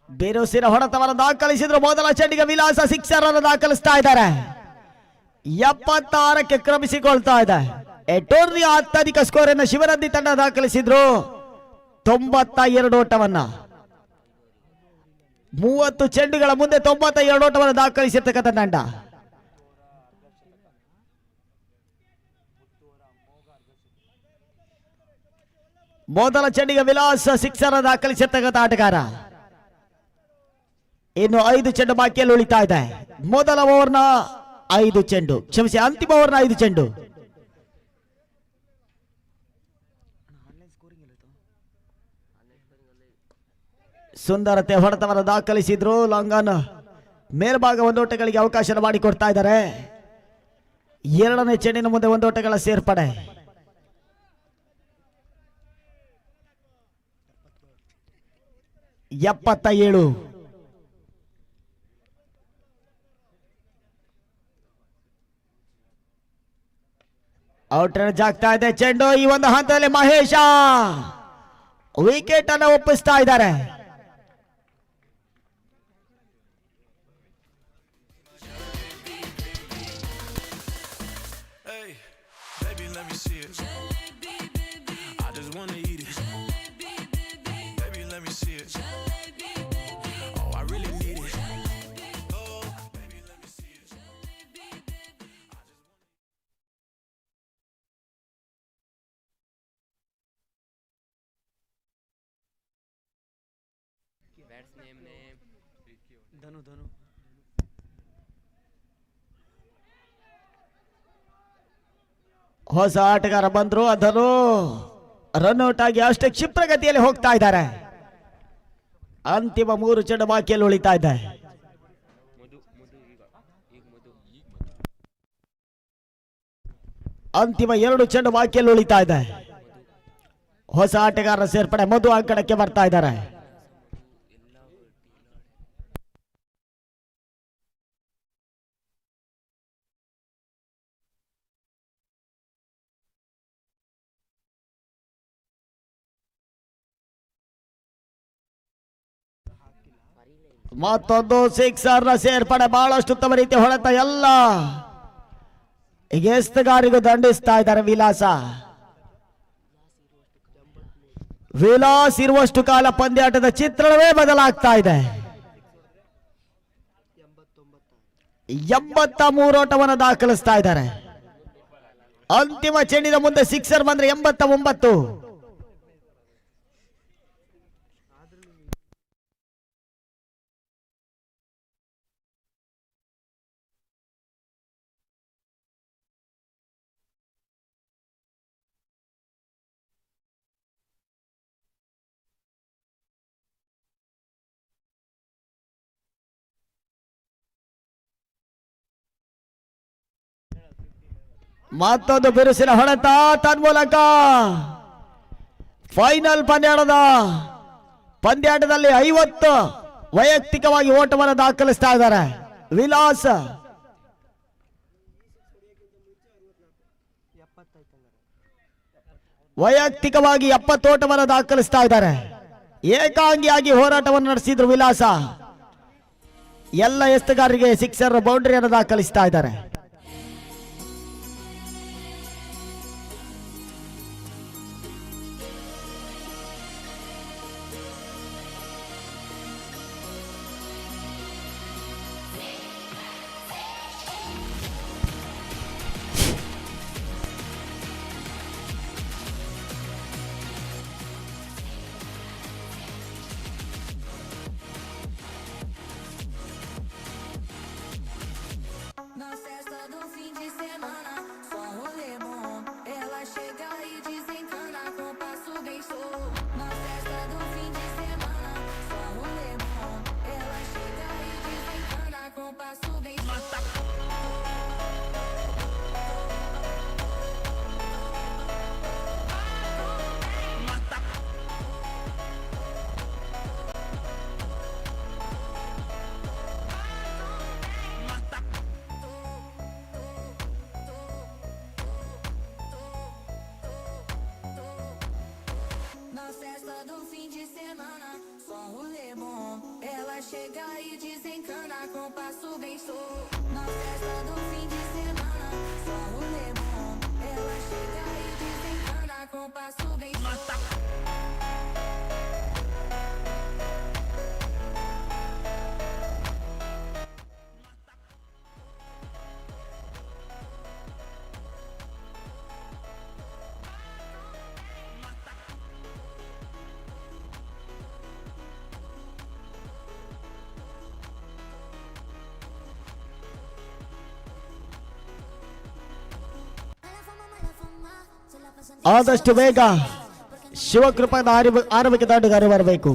ಬೇರೋಸಿನ ಹೊಡೆತವನ್ನು ದಾಖಲಿಸಿದ್ರು. ಮೊದಲ ಚೆಂಡಿಗೆ ವಿಲಾಸ ಸಿಕ್ಸರ್ ಅನ್ನು ದಾಖಲಿಸ್ತಾ ಇದ್ದಾರೆ. 76ಕ್ಕೆ ಕ್ರಮಿಸಿಕೊಳ್ತಾ ಇದೆ. ಟೂರ್ನಿಯ ಅತ್ಯಧಿಕ ಸ್ಕೋರ್ ಅನ್ನು ಶಿವನಂದಿ ತಂಡ ದಾಖಲಿಸಿದ್ರು. 92 ಓಟವನ್ನ 30 ಚೆಂಡುಗಳ ಮುಂದೆ 92 ಓಟವನ್ನು ದಾಖಲಿಸಿರ್ತಕ್ಕಂಥ ತಂಡ. ಮೊದಲ ಚೆಂಡಿಗೆ ವಿಲಾಸ ಸಿಕ್ಸರ್ ದಾಖಲಿಸಿರ್ತಕ್ಕಂಥ ಆಟಗಾರ. ಇನ್ನು 5 ಚೆಂಡು ಬಾಕಿಯಲ್ಲಿ ಉಳಿತಾ ಇದೆ. ಮೊದಲ ಓವರ್ನ 5 ಚೆಂಡು, ಕ್ಷಮಿಸಿ, ಅಂತಿಮ ಓವರ್ನ 5 ಚೆಂಡು. ಸುಂದರತೆ ಹೊಡೆತವನ್ನು ದಾಖಲಿಸಿದ್ರು. ಲಾಂಗನ್ ಮೇಲ್ಭಾಗ 1 ಓಟಗಳಿಗೆ ಅವಕಾಶ ಮಾಡಿಕೊಡ್ತಾ ಇದ್ದಾರೆ. 2ನೇ ಚೆಂಡಿನ ಮುಂದೆ 1 ಓಟಗಳ ಸೇರ್ಪಡೆ. ಎಪ್ಪತ್ತೇಳು. ಔಟ್ ರನ್ ಆಗ್ತಾ ಇದೆ ಚೆಂಡು. ಈ ಒಂದು ಹಂತದಲ್ಲಿ ಮಹೇಶ ವಿಕೆಟ್ ಅನ್ನು ಒಪ್ಪಿಸ್ತಾ ಇದ್ದಾರೆ. ಹೊಸ ಆಟಗಾರ ಬಂದ್ರು. ಅದನ್ನು ರನ್ಔಟ್ ಆಗಿ ಅಷ್ಟೇ ಕ್ಷಿಪ್ರಗತಿಯಲ್ಲಿ ಹೋಗ್ತಾ ಇದ್ದಾರೆ. ಅಂತಿಮ 3 ಚೆಂಡು ಬಾಕಿಯಲ್ಲಿ ಉಳಿತಾ ಇದೆ. ಅಂತಿಮ 2 ಚೆಂಡು ಬಾಕಿಯಲ್ಲಿ ಉಳಿತಾ ಇದೆ. ಹೊಸ ಆಟಗಾರರ ಸೇರ್ಪಡೆ. ಮಧು ಅಂಕಣಕ್ಕೆ ಬರ್ತಾ ಇದ್ದಾರೆ. ಮತ್ತೊಂದು ಸಿಕ್ಸರ್ ಸೇರ್ಪಡೆ. ಬಹಳಷ್ಟು ಉತ್ತಮ ರೀತಿಯ ಹೊಡೆತ. ಎಲ್ಲ ಎಸ್ತುಗಾರಿಗೂ ದಂಡಿಸ್ತಾ ಇದ್ದಾರೆ ವಿಲಾಸ. ವಿಲಾಸ್ ಇರುವಷ್ಟು ಕಾಲ ಪಂದ್ಯಾಟದ ಚಿತ್ರಣವೇ ಬದಲಾಗ್ತಾ ಇದೆ. 83 ಓಟವನ್ನು ದಾಖಲಿಸ್ತಾ ಇದ್ದಾರೆ. ಅಂತಿಮ ಚೆಂಡಿನ ಮುಂದೆ ಸಿಕ್ಸರ್ ಬಂದ್ರೆ 89. ಮತ್ತೊಂದು ಬಿರುಸಿನ ಹೊಡೆತ ತನ್ಮೂಲಕ ಫೈನಲ್ ಪಂದ್ಯಾಟದಲ್ಲಿ 50 ವೈಯಕ್ತಿಕವಾಗಿ ಓಟವನ್ನು ದಾಖಲಿಸ್ತಾ ಇದ್ದಾರೆ ವಿಲಾಸ್. ವೈಯಕ್ತಿಕವಾಗಿ 70 ಓಟವನ್ನು ದಾಖಲಿಸ್ತಾ ಇದ್ದಾರೆ. ಏಕಾಂಗಿಯಾಗಿ ಹೋರಾಟವನ್ನು ನಡೆಸಿದ್ರು ವಿಲಾಸ. ಎಲ್ಲ ಎಸ್ತುಗಾರರಿಗೆ ಸಿಕ್ಸರ್ ಬೌಂಡ್ರಿಯನ್ನು ದಾಖಲಿಸ್ತಾ ಇದ್ದಾರೆ. Na festa do fim de semana, só um rolê bom. Ela chega e desencana com passo bem show. Na festa do fim de semana, só um rolê bom. Ela chega e desencana com passo bem show. Na festa do fim de semana, só um rolê bom. Ela chega e desencana com passo bem show. Na festa do fim de semana, só um rolê bom. Ela chega e desencana com passo bem show. ಆದಷ್ಟು ಬೇಗ ಶಿವಕೃಪದ ಆರಂಭಿಕ ದಾಟಗಾರ ಬರಬೇಕು.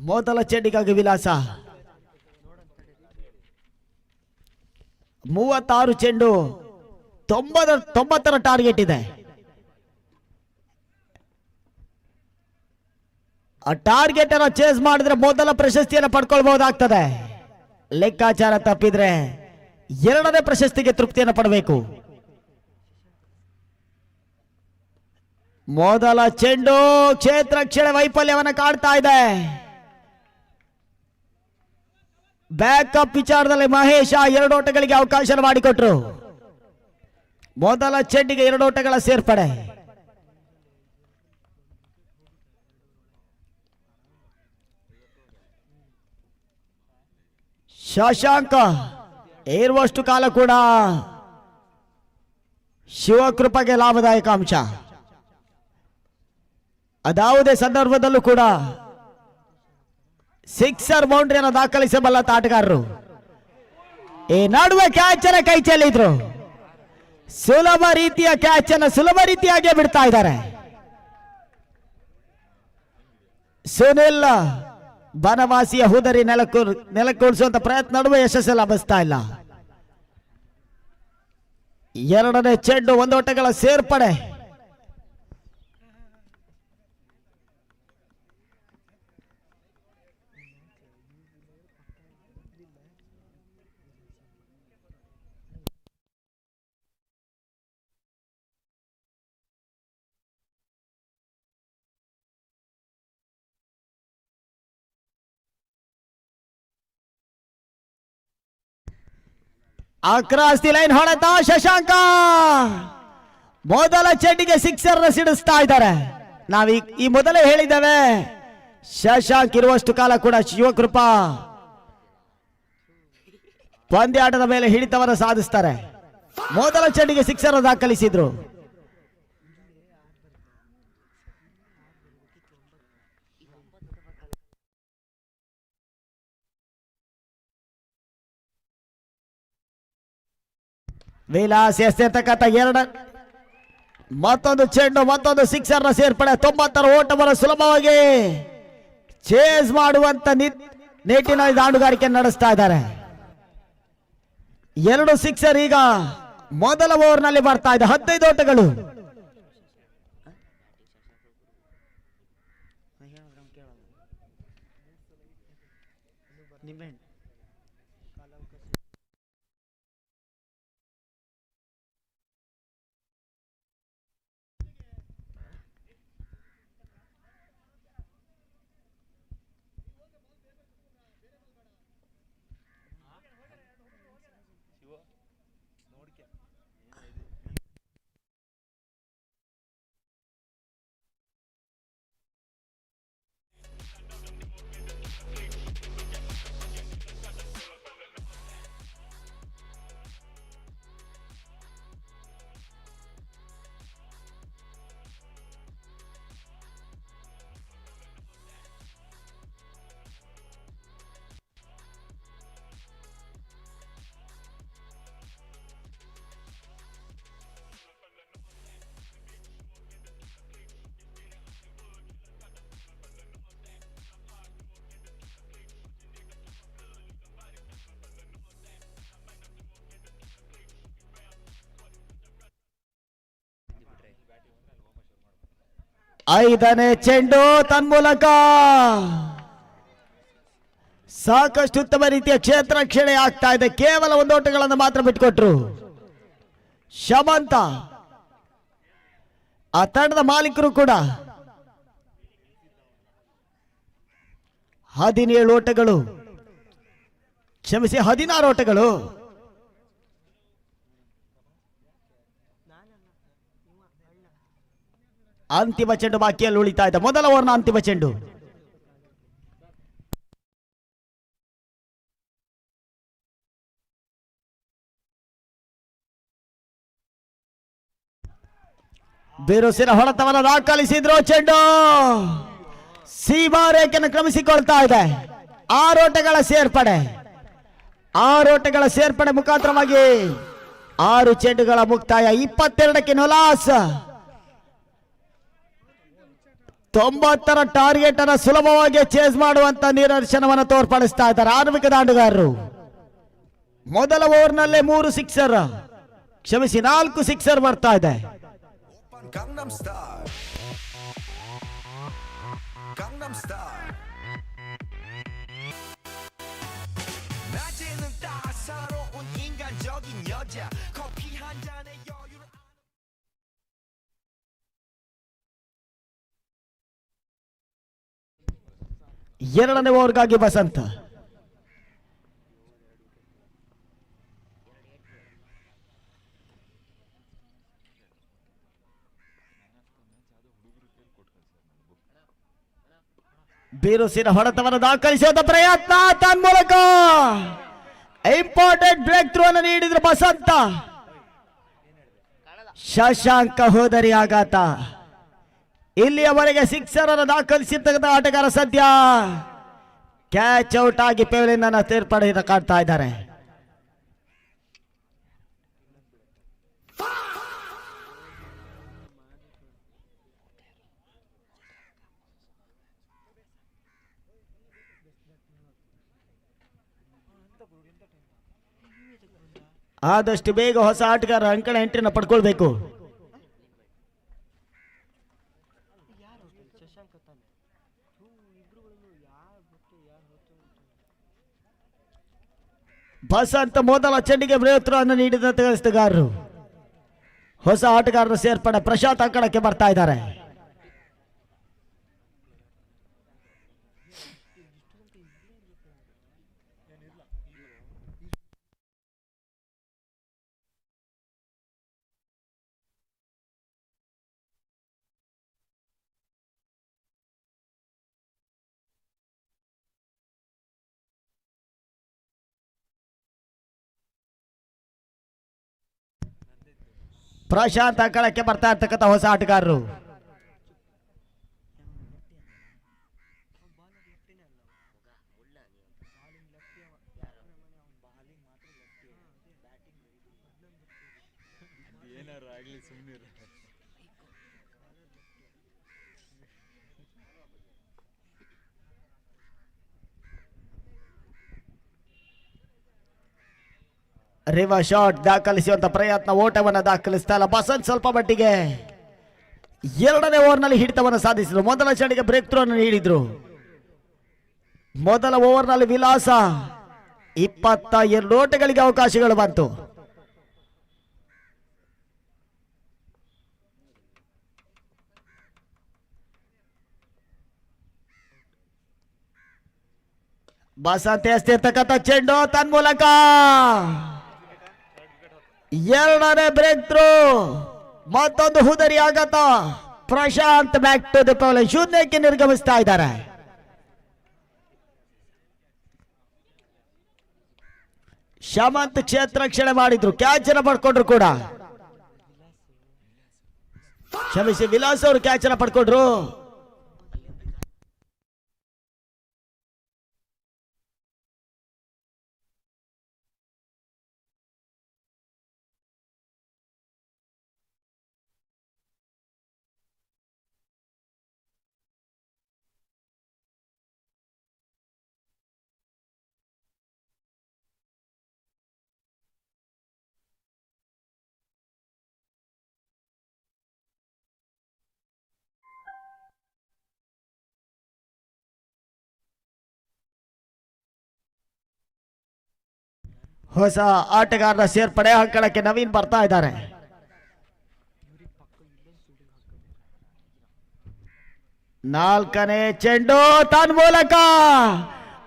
ಮೊದಲ ಚೆಂಡಿಗಾಗಿ ವಿಲಾಸ 36 ಚೆಂಡು 90 target ಇದೆ. ಆ target ಅನ್ನ chase ಮಾಡಿದ್ರೆ ಮೊದಲ ಪ್ರಶಸ್ತಿಯನ್ನು ಪಡ್ಕೊಳ್ಬಹುದಾಗ್ತದೆ. ಲೆಕ್ಕಾಚಾರ ತಪ್ಪಿದ್ರೆ ಎರಡನೇ ಪ್ರಶಸ್ತಿಗೆ ತೃಪ್ತಿಯನ್ನು ಪಡಬೇಕು. ಮೊದಲ ಚೆಂಡು ಕ್ಷೇತ್ರ ರಕ್ಷಣೆ ವೈಫಲ್ಯವನ್ನು ಕಾಡ್ತಾ ಇದೆ. ಬ್ಯಾಕಪ್ ವಿಚಾರದಲ್ಲಿ ಮಹೇಶ 2 ಓಟಗಳಿಗೆ ಅವಕಾಶ ಮಾಡಿಕೊಟ್ರು. ಮೊದಲ ಚೆಂಡಿಗೆ 2 ಓಟಗಳ ಸೇರ್ಪಡೆ. ಶಶಾಂಕ ಇರುವಷ್ಟು ಕಾಲ ಕೂಡ ಶಿವಕೃಪಗೆ ಲಾಭದಾಯಕ ಅಂಶ. ಅದಾವುದೇ ಸಂದರ್ಭದಲ್ಲೂ ಕೂಡ ಸಿಕ್ಸರ್ ಬೌಂಡ್ರಿಯನ್ನು ದಾಖಲಿಸಬಲ್ಲ ಆಟಗಾರರು. ಈ ನಡುವೆ ಕ್ಯಾಚ್ ಅನ್ನ ಕೈ ಚೆಲ್ಲಿದ್ರು. ಸುಲಭ ರೀತಿಯ ಕ್ಯಾಚ್ ಅನ್ನು ಸುಲಭ ರೀತಿಯಾಗಿ ಬಿಡ್ತಾ ಇದ್ದಾರೆ. ಸುನಿಲ್ ಬನವಾಸಿಯ ಹುದರಿ ನೆಲಕ್ಕೂರಿಸುವಂತ ಪ್ರಯತ್ನ ನಡುವೆ ಯಶಸ್ಸು ಲಭಿಸ್ತಾ ಇಲ್ಲ. ಎರಡನೇ ಚೆಂಡು 1 ಓಟಗಳ ಸೇರ್ಪಡೆ. ಅಕ್ರಾಸ್ ದಿ ಲೈನ್ ಹೊಡೆತ ಶಶಾಂಕ. ಮೊದಲ ಚೆಂಡಿಗೆ ಸಿಕ್ಸರ್ ಸಿಡಿಸ್ತಾ ಇದ್ದಾರೆ. ನಾವು ಈ ಮೊದಲೇ ಹೇಳಿದ್ದೇವೆ, ಶಶಾಂಕ್ ಇರುವಷ್ಟು ಕಾಲ ಕೂಡ ಶಿವಕೃಪಾ ಪಂದ್ಯಾಟದ ಮೇಲೆ ಹಿಡಿತವನ್ನು ಸಾಧಿಸ್ತಾರೆ. ಮೊದಲ ಚೆಂಡಿಗೆ ಸಿಕ್ಸರ್ ದಾಖಲಿಸಿದ್ರು. ವಿಲಾಸ್ ಎಸೆತಕ್ಕಂಥ ಮತ್ತೊಂದು ಚೆಂಡು, ಮತ್ತೊಂದು ಸಿಕ್ಸರ್ ನ ಸೇರ್ಪಡೆ. 90ರ ಓಟವನ್ನು ಸುಲಭವಾಗಿ ಚೇಸ್ ಮಾಡುವಂತ ನಿಟ್ಟಿನಲ್ಲಿ ದಾಂಡುಗಾರಿಕೆ ನಡೆಸ್ತಾ ಇದ್ದಾರೆ. 2 ಸಿಕ್ಸರ್ ಈಗ ಮೊದಲ ಓವರ್ ನಲ್ಲಿ ಬರ್ತಾ ಇದೆ. 15 ಓಟಗಳು. ಐದನೇ ಚೆಂಡು ತನ್ಮೂಲಕ ಸಾಕಷ್ಟು ಉತ್ತಮ ರೀತಿಯ ಕ್ಷೇತ್ರ ರಕ್ಷಣೆ ಆಗ್ತಾ ಇದೆ. ಕೇವಲ 1 ಓಟಗಳನ್ನು ಮಾತ್ರ ಬಿಟ್ಟುಕೊಟ್ರು ಶಮಂತ. ಆ ತಂಡದ ಮಾಲೀಕರು ಕೂಡ 17 ಓಟಗಳು, ಕ್ಷಮಿಸಿ 16 ಓಟಗಳು. ಅಂತಿಮ ಚೆಂಡು ಬಾಕಿಯಲ್ಲಿ ಉಳಿತಾ ಇದೆ. ಮೊದಲ ಓವರ್ನ ಅಂತಿಮ ಚೆಂಡು. ಬಿರುಸಿನ ಹೊಡೆತವನ್ನು ದಾಖಲಿಸಿದ್ರು. ಚೆಂಡು ಸೀಮಾ ರೇಖೆಯನ್ನು ಕ್ರಮಿಸಿಕೊಳ್ತಾ ಇದೆ. 6 ಓಟಗಳ ಸೇರ್ಪಡೆ. 6 ಓಟಗಳ ಸೇರ್ಪಡೆ ಮುಖಾಂತರವಾಗಿ 6 ಚೆಂಡುಗಳ ಮುಕ್ತಾಯ. 22ಕ್ಕೆ ನೊಲಾಸ್. 90ರ ಟಾರ್ಗೆಟ್ ಅನ್ನು ಸುಲಭವಾಗಿ ಚೇಸ್ ಮಾಡುವಂತ ನಿದರ್ಶನವನ್ನು ತೋರ್ಪಡಿಸ್ತಾ ಇದ್ದಾರೆ ಆರಂಭಿಕ ದಾಂಡುಗಾರರು. ಮೊದಲ ಓವರ್ನಲ್ಲೇ 3 ಸಿಕ್ಸರ್, ಕ್ಷಮಿಸಿ 4 ಸಿಕ್ಸರ್ ಬರ್ತಾ ಇದೆ. Gangnam Style. 낮에는 따사로운 인간적인 여자 커피 한 잔에 여유를 ಎರಡನೇ ಓವರ್ಗಾಗಿ ಬಸಂತ. ಬಿರುಸಿನ ಹೊಡೆತವನ್ನು ದಾಖಲಿಸುವ ಪ್ರಯತ್ನ ತನ್ನ ಮೂಲಕ ಇಂಪಾರ್ಟೆಂಟ್ ಬ್ರೇಕ್ ಥ್ರೂ ಅನ್ನು ನೀಡಿದ್ರು ಬಸಂತ. ಶಶಾಂಕ ಹೋದರಿ ಆಘಾತ. ಇಲ್ಲಿಯವರೆಗೆ ಸಿಕ್ಸರ್ ಅನ್ನು ದಾಖಲಿಸಿರ್ತಕ್ಕಂಥ ಆಟಗಾರ ಸದ್ಯ ಕ್ಯಾಚ್ ಔಟ್ ಆಗಿ ಪೆವಿಲಿಯನ್ ಅನ್ನು ಸೇರ್ಪಡೆ ಕಾಡ್ತಾ ಇದ್ದಾರೆ. ಆದಷ್ಟು ಬೇಗ ಹೊಸ ಆಟಗಾರ ಅಂಕಣ ಎಂಟ್ರಿನ ಪಡ್ಕೊಳ್ಬೇಕು. ಬಸಂತ ಮೊದಲ ಚೆಂಡಿಗೆ ಬ್ರೇತ್ರವನ್ನು ನೀಡಿದ ತಿಳಿಸಿಗಾರರು. ಹೊಸ ಆಟಗಾರರ ಸೇರ್ಪಡೆ ಪ್ರಶಾಂತ್ ಅಂಕಣಕ್ಕೆ ಬರ್ತಾ ಇದ್ದಾರೆ. ಪ್ರಶಾಂತ್ ಅಂಕಣಕ್ಕೆ ಬರ್ತಾ ಇರ್ತಕ್ಕಂಥ ಹೊಸ ಆಟಗಾರರು. ರಿವರ್ ಶಾಟ್ ದಾಖಲಿಸುವಂತ ಪ್ರಯತ್ನ, ಓಟವನ್ನು ದಾಖಲಿಸ್ತಾ ಇಲ್ಲ ಬಸಂತ್. ಸ್ವಲ್ಪ ಮಟ್ಟಿಗೆ ಎರಡನೇ ಓವರ್ನಲ್ಲಿ ಹಿಡಿತವನ್ನು ಸಾಧಿಸಿದ್ರು. ಮೊದಲ ಚೆಂಡಿಗೆ ಬ್ರೇಕ್ ಥ್ರೂ ಅನ್ನು ನೀಡಿದ್ರು. ಮೊದಲ ಓವರ್ನಲ್ಲಿ ವಿಲಾಸ 22 ಓಟಗಳಿಗೆ ಅವಕಾಶಗಳು ಬಂತು. ಬಸಂತ್ ಎಸ್ತಿರ್ತಕ್ಕಂಥ ಚೆಂಡು ತನ್ನ ಮೂಲಕ ಎರಡನೇ ಬ್ರೇಕ್ ಥ್ರೂ, ಮತ್ತೊಂದು ಹುದರಿ ಆಘಾತ. Prashanth back to the pavilion, ಶೂನ್ಯಕ್ಕೆ ನಿರ್ಗಮಿಸ್ತಾ ಇದ್ದಾರೆ. ಶಮಂತ್ ಕ್ಷೇತ್ರ ರಕ್ಷಣೆ ಮಾಡಿದ್ರು, ಕ್ಯಾಚ್ ಅನ್ನು ಪಡ್ಕೊಂಡ್ರು ಕೂಡ. ಕ್ಷಮಿಸಿ, ವಿಲಾಸ್ ಅವರು ಕ್ಯಾಚ್ ಅನ್ನು ಪಡ್ಕೊಂಡ್ರು. ಹೊಸ ಆಟಗಾರರ ಸೇರ್ಪಡೆ ಅಂಕಣಕ್ಕೆ ನವೀನ್ ಬರ್ತಾ ಇದ್ದಾರೆ. ನಾಲ್ಕನೇ ಚೆಂಡು ತನ್ನ ಮೂಲಕ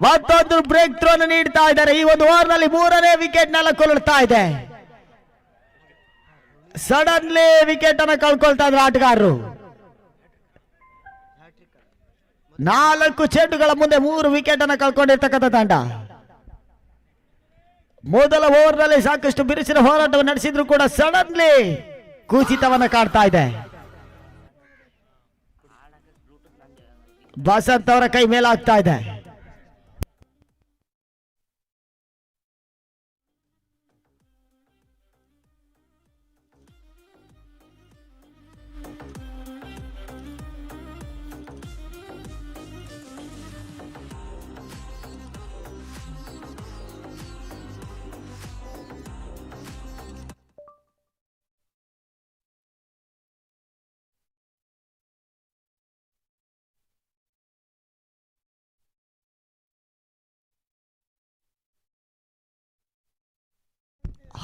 ಮತ್ತೊಂದು ಬ್ರೇಕ್ ಥ್ರೂ ಅನ್ನು ನೀಡ್ತಾ ಇದ್ದಾರೆ. ಈ ಒಂದು ಓವರ್ನಲ್ಲಿ ಮೂರನೇ ವಿಕೆಟ್ ನೆಲಕೊಳ್ತಾ ಇದೆ. ಸಡನ್ಲಿ ವಿಕೆಟ್ ಅನ್ನು ಕಳ್ಕೊಳ್ತಾ ಇದ್ರು ಆಟಗಾರರು. 4 ಚೆಂಡುಗಳ ಮುಂದೆ 3 ವಿಕೆಟ್ ಅನ್ನು ಕಳ್ಕೊಂಡಿರ್ತಕ್ಕಂಥ ತಂಡ. ಮೊದಲ ಓವರ್ನಲ್ಲಿ ಸಾಕಷ್ಟು ಬಿರುಸಿನ ಹೋರಾಟವನ್ನು ನಡೆಸಿದ್ರು ಕೂಡ ಸಡನ್ಲಿ ಕುಸಿತವನ್ನು ಕಾಡ್ತಾ ಇದೆ. ಬಸಂತ್ ಅವರ ಕೈ ಮೇಲಾಗ್ತಾ ಇದೆ.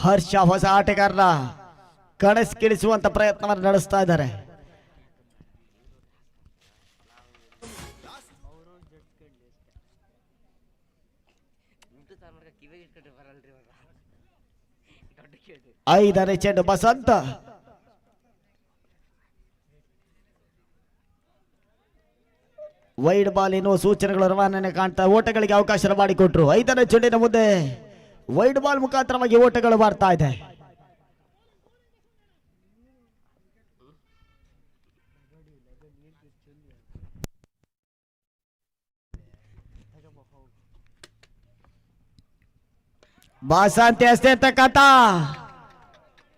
ಹರ್ಷ ಹೊಸ ಆಟಗಾರರ ಕಣಸ್ಕಿಳಿಸುವಂತ ಪ್ರಯತ್ನವನ್ನು ನಡೆಸ್ತಾ ಇದ್ದಾರೆ. ಐದನೇ ಚೆಂಡು ಬಸಂತ. ವೈಡ್ ಬಾಲ್ ಎನ್ನುವ ಸೂಚನೆಗಳು ರವಾನೆ ಕಾಣ್ತಾ ಓಟಗಳಿಗೆ ಅವಕಾಶ ಮಾಡಿಕೊಟ್ರು. ಐದನೇ ಚೆಂಡಿನ ಮುಂದೆ ವೈಡ್ ಬಾಲ್ ಮುಖಾಂತರವಾಗಿ ಓಟಗಳು ಬರ್ತಾ ಇದೆ. ಬಾಸಂತಿ ಅಷ್ಟೇ ತಕ್ಕಂತ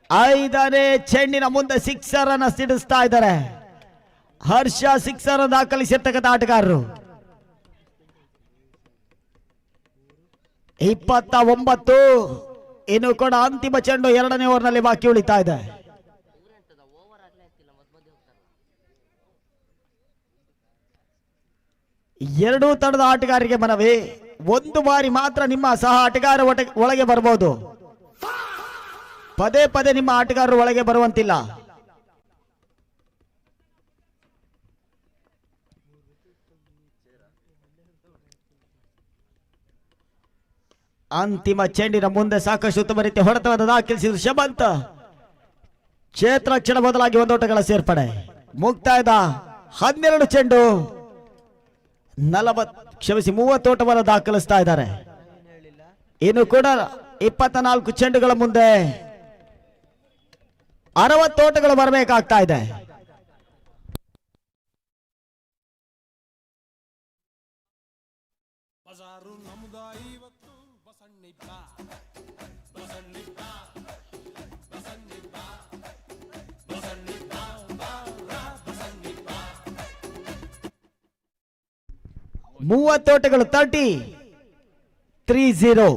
ಐದನೇ ಚೆಂಡಿನ ಮುಂದೆ ಸಿಕ್ಸರ್ ಅನ್ನ ಸಿಡಿಸ್ತಾ ಇದ್ದಾರೆ. ಹರ್ಷ ಸಿಕ್ಸರ್ ದಾಖಲಿಸಿರ್ತಕ್ಕಂಥ ಆಟಗಾರರು. 29. ಇನ್ನು ಕೂಡ ಅಂತಿಮ ಚೆಂಡು ಎರಡನೇ ಓವರ್ನಲ್ಲಿ ಬಾಕಿ ಉಳಿತಾ ಇದೆ. ಎರಡೂ ತಂಡದ ಆಟಗಾರರಿಗೆ ಮನವಿ, ಒಂದು ಬಾರಿ ಮಾತ್ರ ನಿಮ್ಮ ಸಹ ಆಟಗಾರ ಒಳಗೆ ಬರಬಹುದು. ಪದೇ ಪದೇ ನಿಮ್ಮ ಆಟಗಾರರು ಒಳಗೆ ಬರುವಂತಿಲ್ಲ. ಅಂತಿಮ ಚೆಂಡಿನ ಮುಂದೆ ಸಾಕಷ್ಟು ಉತ್ತಮ ರೀತಿಯ ಹೊಡೆತವನ್ನು ದಾಖಲಿಸಿದ್ರು ಶಮಂತ್. ಕ್ಷೇತ್ರ ಕ್ಷಣ ಬದಲಾಗಿ ಒಂದೋಟಗಳ ಸೇರ್ಪಡೆ. ಮುಕ್ತಾಯದ 12 ಚೆಂಡು 30 ಓಟವನ್ನು ದಾಖಲಿಸ್ತಾ ಇದ್ದಾರೆ. ಇನ್ನು ಕೂಡ 24 ಚೆಂಡುಗಳ ಮುಂದೆ 60 ಓಟಗಳು ಬರಬೇಕಾಗ್ತಾ ಇದೆ. ಓಟಗಳು 30-30.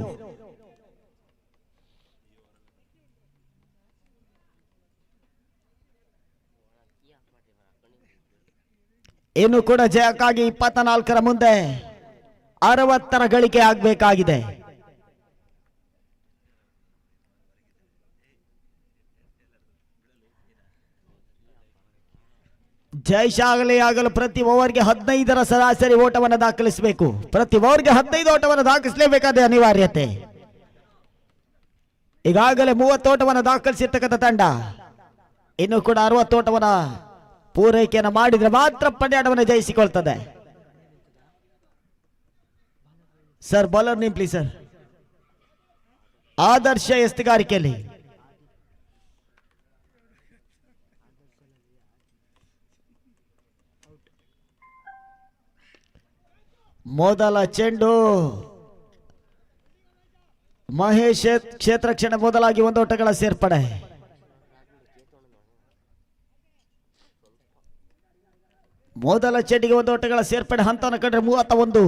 ಇನ್ನು ಕೂಡ ಜಯಕ್ಕಾಗಿ 24ರ ಮುಂದೆ 60ರ ಗಳಿಕೆ ಆಗಬೇಕಾಗಿದೆ. ಜಯಶಾಗಲಿ ಆಗಲು ಪ್ರತಿ ಓವರ್ಗೆ 15ರ ಸರಾಸರಿ ಓಟವನ್ನು ದಾಖಲಿಸಬೇಕು. ಪ್ರತಿ ಓವರ್ಗೆ 15 ಓಟವನ್ನು ದಾಖಲಿಸಲೇಬೇಕಾದ ಅನಿವಾರ್ಯತೆ. ಈಗಾಗಲೇ 30 ಓಟವನ್ನು ದಾಖಲಿಸಿರ್ತಕ್ಕಂಥ ತಂಡ ಇನ್ನು ಕೂಡ 60 ಓಟವನ್ನು ಪೂರೈಕೆಯನ್ನು ಮಾಡಿದ್ರೆ ಮಾತ್ರ ಪಂದ್ಯಾಟವನ್ನು ಜಯಿಸಿಕೊಳ್ತದೆ. Sir bowler name please sir. Adarsh ಎಸ್ತುಗಾರಿಕೆಯಲ್ಲಿ ಮೊದಲ ಚೆಂಡು ಮಹೇಶ್ ಕ್ಷೇತ್ರ ಕ್ಷಣ ಮೊದಲಾಗಿ ಒಂದೋಟಗಳ ಸೇರ್ಪಡೆ. ಮೊದಲ ಚೆಂಡಿಗೆ ಒಂದೋಟಗಳ ಸೇರ್ಪಡೆ ಹಂತವನ್ನು ಕಂಡ್ರೆ 31.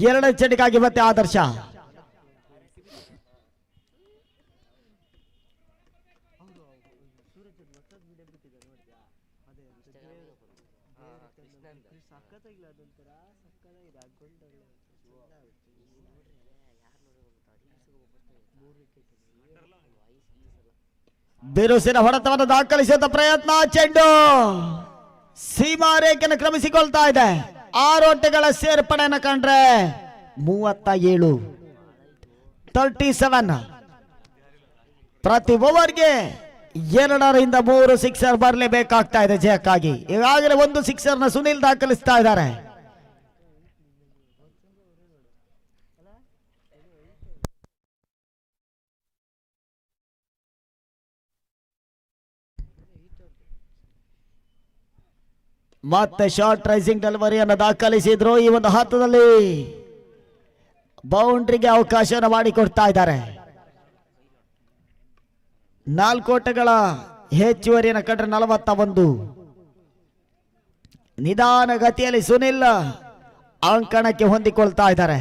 ಎರಡನೇ ಚೆಂಡಿಗಾಗಿ ಮತ್ತೆ ಆದರ್ಶ. ಬಿರುಸಿನ ಹೊಡೆತವನ್ನು ದಾಖಲಿಸಿದ ಪ್ರಯತ್ನ. ಚೆಂಡು ಸೀಮಾ ರೇಖೆಯನ್ನು ಕ್ರಮಿಸಿಕೊಳ್ತಾ ಇದೆ. 6 ಓಟಗಳ ಸೇರ್ಪಡೆಯನ್ನು ಕಂಡ್ರೆ 37. ಪ್ರತಿ ಓವರ್ಗೆ 2ರಿಂದ 3 ಸಿಕ್ಸರ್ ಬರಲೇಬೇಕಾಗ್ತಾ ಇದೆ ಜಯಕ್ಕಾಗಿ. ಈಗಾಗಲೇ 1 ಸಿಕ್ಸರ್ನ ಸುನಿಲ್ ದಾಖಲಿಸ್ತಾ ಇದ್ದಾರೆ. ಮತ್ತೆ ಶಾರ್ಟ್ ರೈಸಿಂಗ್ ಡೆಲಿವರಿಯನ್ನು ದಾಖಲಿಸಿದ್ರು. ಈ ಒಂದು ಹಂತದಲ್ಲಿ ಬೌಂಡ್ರಿಗೆ ಅವಕಾಶವನ್ನು ಮಾಡಿಕೊಡ್ತಾ ಇದ್ದಾರೆ. 4 ಓಟಗಳ ಹೆಚ್ಚುವರಿಯನ್ನು ಕಂಡ್ರೆ 41. ನಿಧಾನ ಗತಿಯಲ್ಲಿ ಸುನಿಲ್ ಅಂಕಣಕ್ಕೆ ಹೊಂದಿಕೊಳ್ತಾ ಇದ್ದಾರೆ.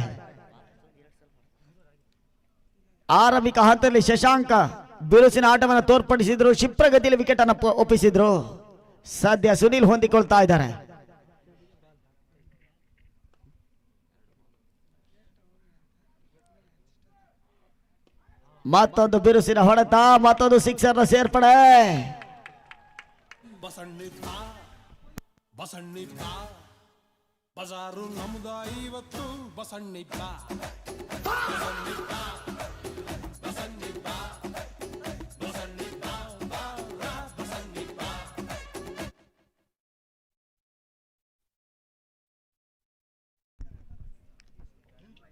ಆರಂಭಿಕ ಹಂತದಲ್ಲಿ ಶಶಾಂಕ ಬಿರುಸಿನ ಆಟವನ್ನು ತೋರ್ಪಡಿಸಿದ್ರು, ಕ್ಷಿಪ್ರಗತಿಯಲ್ಲಿ ವಿಕೆಟ್ ಅನ್ನು ಒಪ್ಪಿಸಿದ್ರು. ಸದ್ಯ ಸುನಿಲ್ ಹೊಂದಿಕೊಳ್ತಾ ಇದ್ದಾರೆ. ಮತ್ತೊಂದು ಬಿರುಸಿನ ಹೊಡೆತ, ಮತ್ತೊಂದು ಸಿಕ್ಸರ್ ಸೇರ್ಪಡೆ. ಬಜಾರು ನಮ್ದ ಇವತ್ತು ಬಸಣ್ಣಿಪ್ಪ.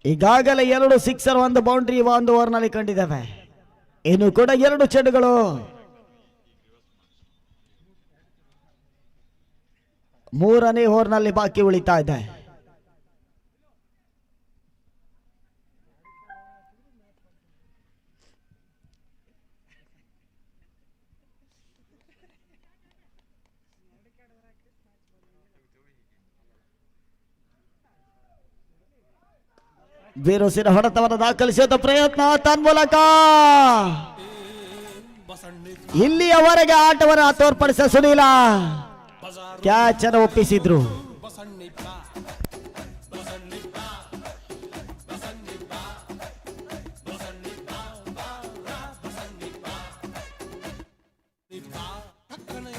ಈಗಾಗಲೇ 2 ಸಿಕ್ಸರ್, 1 ಬೌಂಡ್ರಿ 1 ಓವರ್ನಲ್ಲಿ ಕಂಡಿದ್ದಾವೆ. ಇನ್ನು ಕೂಡ 2 ಚೆಂಡುಗಳು. ಮೂರನೇ ಓವರ್ನಲ್ಲಿ ಬಾಕಿ ಉಳಿತಾ ಇದೆ. ಬಿರುಸಿನ ಹೊಡೆತವನ್ನು ದಾಖಲಿಸುವ ಪ್ರಯತ್ನ ತನ್ಮೂಲಕ ಇಲ್ಲಿಯವರೆಗೆ ಆಟವನ್ನು ತೋರ್ಪಡಿಸಿದ ಸುನೀಲ ಕ್ಯಾಚ್ ಅನ್ನು ಒಪ್ಪಿಸಿದ್ರು.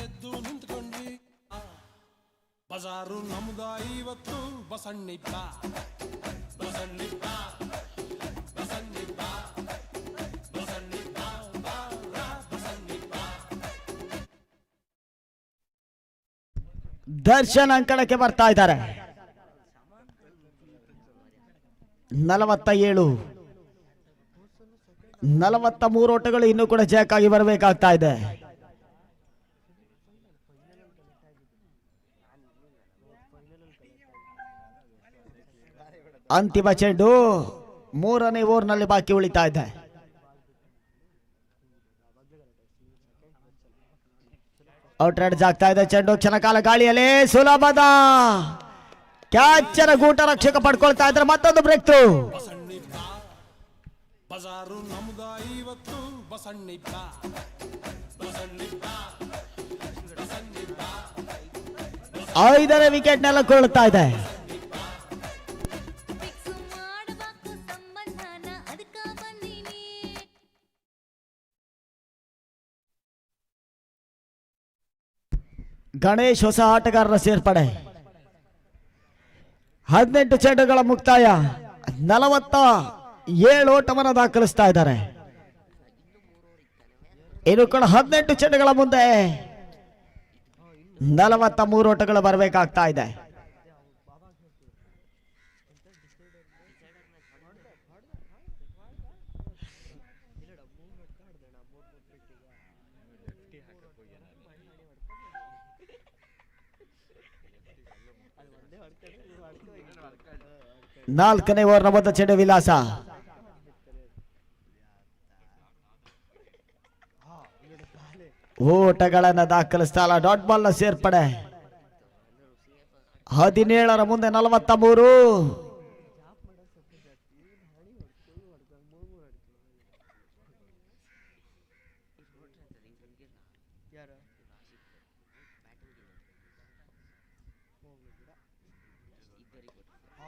ಎದ್ದು ನಿಂತ್ಕೊಂಡ್ವಿ, ಬಜಾರು ನಮ್ದ ಇವತ್ತು ಬಸಣ್ಣಿಪ್ಪ. ದರ್ಶನ್ ಅಂಕಣಕ್ಕೆ ಬರ್ತಾ ಇದ್ದಾರೆ. 47, 43 ಓಟಗಳು ಇನ್ನೂ ಕೂಡ ಜಯಕ್ಕಾಗಿ ಬರಬೇಕಾಗ್ತಾ ಇದೆ. ಅಂತಿಮ ಚೆಂಡು ಮೂರನೇ ಓವರ್ನಲ್ಲಿ ಬಾಕಿ ಉಳಿತಾ ಇದೆ. ಔಟ್ ರೈಡ್ ಆಗ್ತಾ ಇದೆ. ಚೆಂಡು ಕ್ಷಣಕಾಲ ಗಾಳಿಯಲ್ಲಿ ಸುಲಭದ ಕ್ಯಾಚ್ ಅನ್ನ ಗೂಟ ರಕ್ಷಕ ಪಡ್ಕೊಳ್ತಾ ಇದ್ದಾರೆ. ಮತ್ತೊಂದು ಬ್ರೇಕ್ ಥ್ರೂ. ಬಜಾರು ನಮ್ದ ಇವತ್ತು ಬಸಣ್ಣಿಪ್ಪ. 5ನೇ ವಿಕೆಟ್ ನೆಲಕೊಳ್ತಾ ಇದೆ. ಗಣೇಶ್ ಹೊಸ ಆಟಗಾರರ ಸೇರ್ಪಡೆ. 18 ಚೆಂಡುಗಳ ಮುಕ್ತಾಯ, 47 ಓಟವನ್ನು ದಾಖಲಿಸ್ತಾ ಇದ್ದಾರೆ. ಇನ್ನು ಕೂಡ 18 ಚೆಂಡುಗಳ ಮುಂದೆ 43 ಓಟಗಳು ಬರಬೇಕಾಗ್ತಾ ಇದೆ. ನಾಲ್ಕನೇ ಓವರ್ನ ಮೊದಲ ಚೆಂಡು ವಿಲಾಸ. ಓಟಗಳನ್ನು ದಾಖಲಿಸ್ತಾ ಡಾಟ್ ಬಾಲ್ ನ ಸೇರ್ಪಡೆ. 17ರ ಮುಂದೆ 43.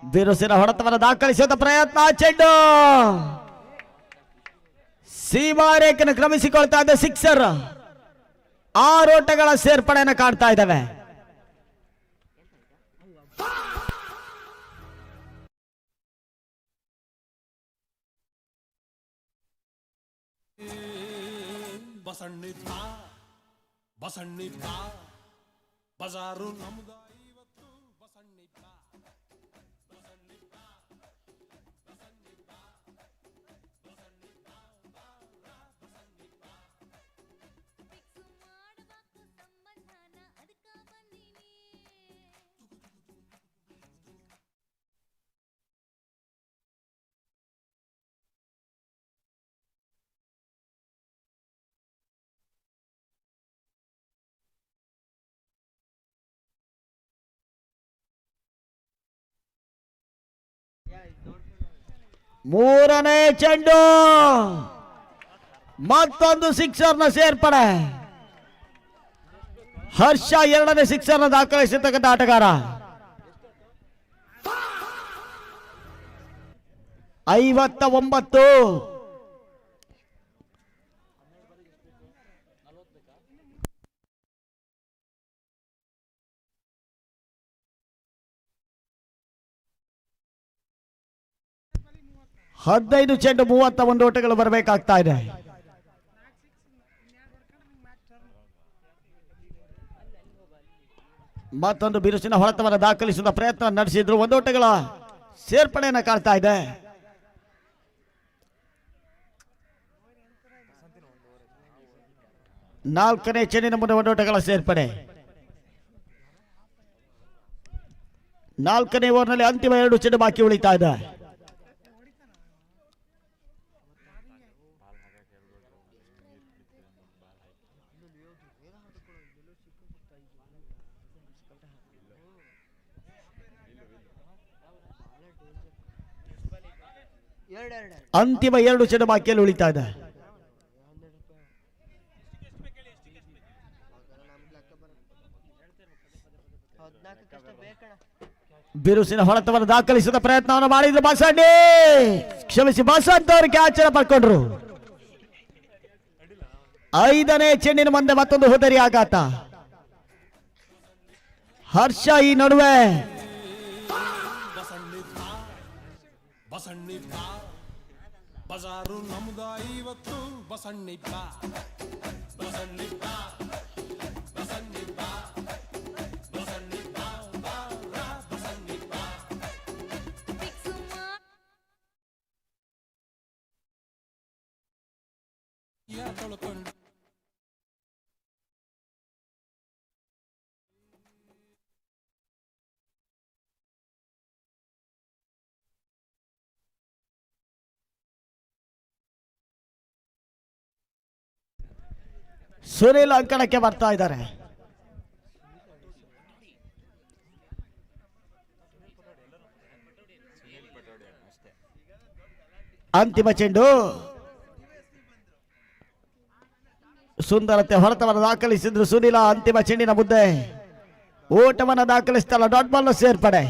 ಬಿರುಸಿನ ಹೊಡೆತವನ್ನು ದಾಖಲಿಸುವ ಪ್ರಯತ್ನ. ಚೆಂಡು ಸೀಮಾರೇಖೆಯನ್ನು ಕ್ರಮಿಸಿಕೊಳ್ತಾ ಇದೆ. ಸಿಕ್ಸರ್. 6 ಓಟಗಳ ಸೇರ್ಪಡೆಯನ್ನು ಕಾಣ್ತಾ ಇದ್ದಾವೆ. ಬಸಣ್ಣಿಪ್ಪ ಬಜಾರು ನಮ್ದ ಮೂರನೇ ಚೆಂಡು ಮತ್ತೊಂದು ಸಿಕ್ಸರ್ನ ಸೇರ್ಪಡೆ. ಹರ್ಷ ಎರಡನೇ ಸಿಕ್ಸರ್ನ ದಾಖಲಿಸಿರ್ತಕ್ಕಂಥ ಆಟಗಾರ. 59. ಹದಿನೈದು ಚೆಂಡು 31 ಓಟಗಳು ಬರಬೇಕಾಗ್ತಾ ಇದೆ. ಮತ್ತೊಂದು ಬಿರುಸಿನ ಹೊಡೆತವನ್ನು ದಾಖಲಿಸುವ ಪ್ರಯತ್ನ ನಡೆಸಿದ್ರು. 1 ಓಟಗಳ ಸೇರ್ಪಡೆಯನ್ನು ಕಾಣ್ತಾ ಇದೆ. ನಾಲ್ಕನೇ ಚೆಂಡಿನ ಮುಂದೆ 1 ಓಟಗಳ ಸೇರ್ಪಡೆ. 4ನೇ ಓವರ್ನಲ್ಲಿ ಅಂತಿಮ 2 ಚೆಂಡು ಬಾಕಿ ಉಳಿತಾ ಇದೆ. ಅಂತಿಮ 2 ಚೆಂಡು ಬಾಕಿಯಲ್ಲಿ ಉಳಿತಾ ಇದೆ. ಬಿರುಸಿನ ಹೊಡೆತವನ್ನು ದಾಖಲಿಸಿದ ಪ್ರಯತ್ನವನ್ನು ಮಾಡಿದ್ರು ಬಸಂಡಿ. ಕ್ಷಮಿಸಿ, ಬಸಂತ್ ಅವರು ಕ್ಯಾಚ್ ಅನ್ನು ಪಡ್ಕೊಂಡ್ರು. 5ನೇ ಚೆಂಡಿನ ಮುಂದೆ ಮತ್ತೊಂದು ಹೋದರಿ ಆಘಾತ. ಹರ್ಷ ಈ ನಡುವೆ ಬಸಣ್ಣಿಪ್ಪ ಬಜಾರು ನಮ್ದ ಇವತ್ತು. ಬಸಣ್ಣಿಪ್ಪ ಬಸಣ್ಣಿಪ್ಪ ಬಸಣ್ಣಿಪ್ಪ ಬಸಣ್ಣಿಪ್ಪ ಬಸಣ್ಣಿಪ್ಪ. ತೊಳ್ಕೊಂಡು ಸುನಿಲ್ ಅಂಕಣಕ್ಕೆ ಬರ್ತಾ ಇದ್ದಾರೆ. ಅಂತಿಮ ಚೆಂಡು ಸುಂದರತೆ ಹೊಡೆತವನ್ನು ದಾಖಲಿಸಿದ್ರು ಸುನಿಲ. ಅಂತಿಮ ಚೆಂಡಿನ ಮುಂದೆ ಓಟವನ್ನು ದಾಖಲಿಸ್ತಾರ. ಡಾಟ್ ಬಾಲ್ ಸೇರ್ಪಡೆ.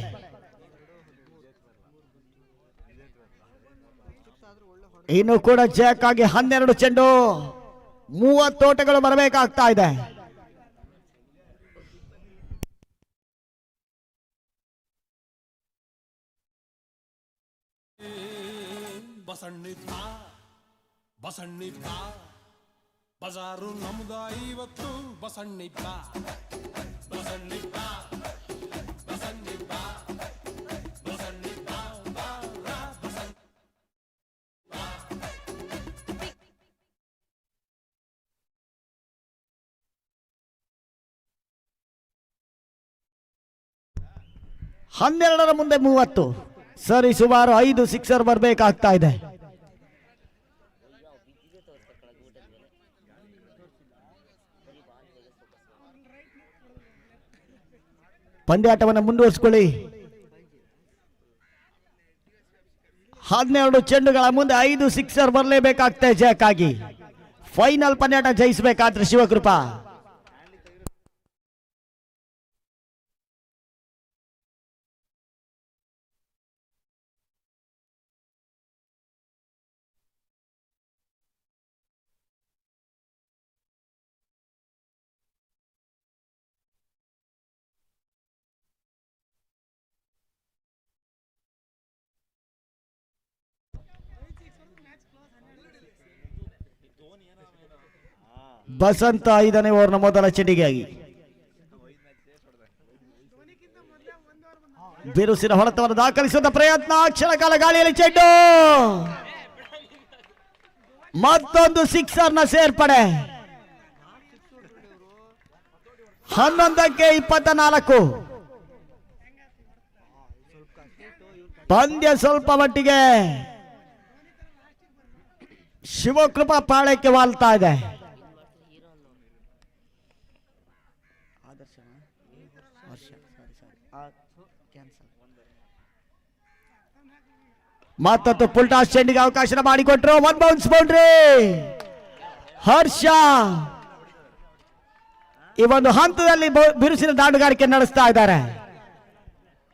ಇನ್ನು ಕೂಡ ಜಯಕ್ ಆಗಿ 12 ಚೆಂಡು 30 ಓಟಗಳು ಬರಬೇಕಾಗ್ತಾ ಇದೆ. ಬಸಣ್ಣಿಪ್ಪ ಬಸಣ್ಣಿಪ್ಪ ಬಜಾರು ನಮ್ದ ಇವತ್ತು. ಬಸಣ್ಣಿಪ್ಪ ಬಸಣ್ಣಿಪ್ಪ ಬಸಣ್ಣಿಪ್ಪ ಬಸಣ್ಣಿಪ್ಪ ಬಸಣ್ಣ. 12ರ ಮುಂದೆ 30. ಸರಿ, ಸುಮಾರು 5 ಸಿಕ್ಸರ್ ಬರಬೇಕಾಗ್ತಾ ಇದೆ. ಪಂದ್ಯಾಟವನ್ನು ಮುಂದುವರಿಸಿಕೊಳ್ಳಿ. 12 ಚೆಂಡುಗಳ ಮುಂದೆ 5 ಸಿಕ್ಸರ್ ಬರಲೇಬೇಕಾಗ್ತದೆ ಜಯಕ್ಕಾಗಿ. ಫೈನಲ್ ಪಂದ್ಯಾಟ ಜಯಿಸಬೇಕಾದ್ರೆ ಶಿವಕೃಪಾ. ಬಸಂತ 5ನೇ ಓವರ್ನ ಮೊದಲ ಚೆಂಡಿಗಾಗಿ ಬಿರುಸಿನ ಹೊಡೆತವನ್ನು ದಾಖಲಿಸುವ ಪ್ರಯತ್ನ. ಕ್ಷಣ ಕಾಲ ಗಾಳಿಯಲ್ಲಿ ಚೆಂಡು. ಮತ್ತೊಂದು ಸಿಕ್ಸರ್ನ ಸೇರ್ಪಡೆ. 11ಕ್ಕೆ 24. ಪಂದ್ಯ ಸ್ವಲ್ಪ ಮಟ್ಟಿಗೆ ಶಿವಕೃಪಾ ಪಾಳ್ಯಕ್ಕೆ ವಾಲ್ತಾ ಇದೆ. ಮತ್ತೊಂದು ಫುಲ್ ಟಾಸ್ ಚೆಂಡಿಗೆ ಅವಕಾಶ ಮಾಡಿಕೊಟ್ರು. 1 ಬೌನ್ಸ್ ಬೌಂಡ್ರಿ. ಹರ್ಷ ಈ ಒಂದು ಹಂತದಲ್ಲಿ ಬಿರುಸಿನ ದಾಂಡುಗಾರಿಕೆ ನಡೆಸ್ತಾ ಇದ್ದಾರೆ.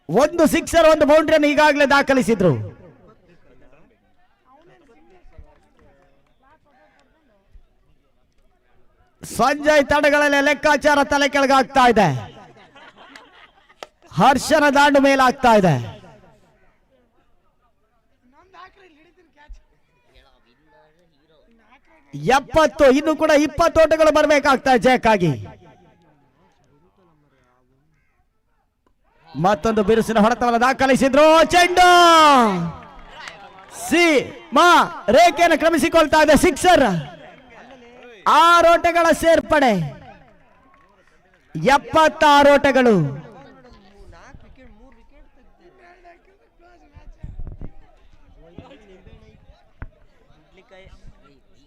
1 ಸಿಕ್ಸರ್ 1 ಬೌಂಡ್ರಿಯನ್ನು ಈಗಾಗಲೇ ದಾಖಲಿಸಿದ್ರು. ಸಂಜಯ್ ತಡೆಗಳಲ್ಲಿ ಲೆಕ್ಕಾಚಾರ ತಲೆ ಕೆಳಗಾಗ್ತಾ ಇದೆ. ಹರ್ಷನ ದಾಂಡು ಮೇಲಾಗ್ತಾ ಇದೆ. 70 ಇನ್ನು ಕೂಡ 20 ಓಟಗಳು ಬರಬೇಕಾಗ್ತಾ ಜಯಕ್ಕಾಗಿ. ಮತ್ತೊಂದು ಬಿರುಸಿನ ಹೊಡೆತವನ್ನು ದಾಖಲಿಸಿದ್ರು. ಚೆಂಡು ರೇಖೆಯನ್ನು ಕ್ರಮಿಸಿಕೊಳ್ತಾ ಇದೆ. ಸಿಕ್ಸರ್. 6 ಓಟಗಳ ಸೇರ್ಪಡೆ. 76 ಓಟಗಳು.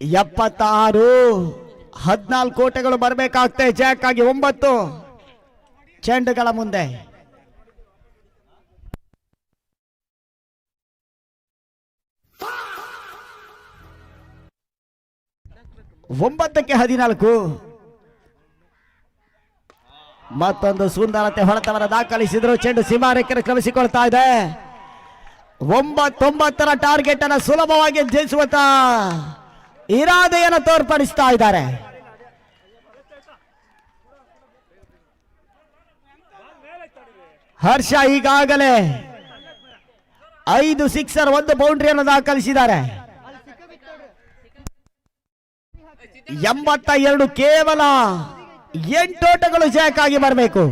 76 14 ಓಟಗಳು ಬರಬೇಕಾಗ್ತದೆ ಜಯಕ್ಕಾಗಿ. 9 ಚೆಂಡುಗಳ ಮುಂದೆ. ಒಂಬತ್ತಕ್ಕೆ 14. ಮತ್ತೊಂದು ಸುಂದರತೆ ಹೊಡೆತವನ್ನು ದಾಖಲಿಸಿದ್ರು. ಚೆಂಡು ಸೀಮಾರೇಖೆಯನ್ನು ಕ್ರಮಿಸಿಕೊಳ್ತಾ ಇದೆ. 9 ಟಾರ್ಗೆಟ್ ಅನ್ನು ಸುಲಭವಾಗಿ ಜಯಿಸುವಂತ ಇರಾದೆಯನ್ನು ತೋರ್ಪಡಿಸ್ತಾ ಇದ್ದಾರೆ. ಹರ್ಷ ಈಗಾಗಲೇ 5 ಸಿಕ್ಸರ್ 1 ಬೌಂಡ್ರಿಯನ್ನು ದಾಖಲಿಸಿದ್ದಾರೆ. 82 ಕೇವಲ 8 ಓಟಗಳು ಜಯಕ್ಕಾಗಿ ಬರಬೇಕು.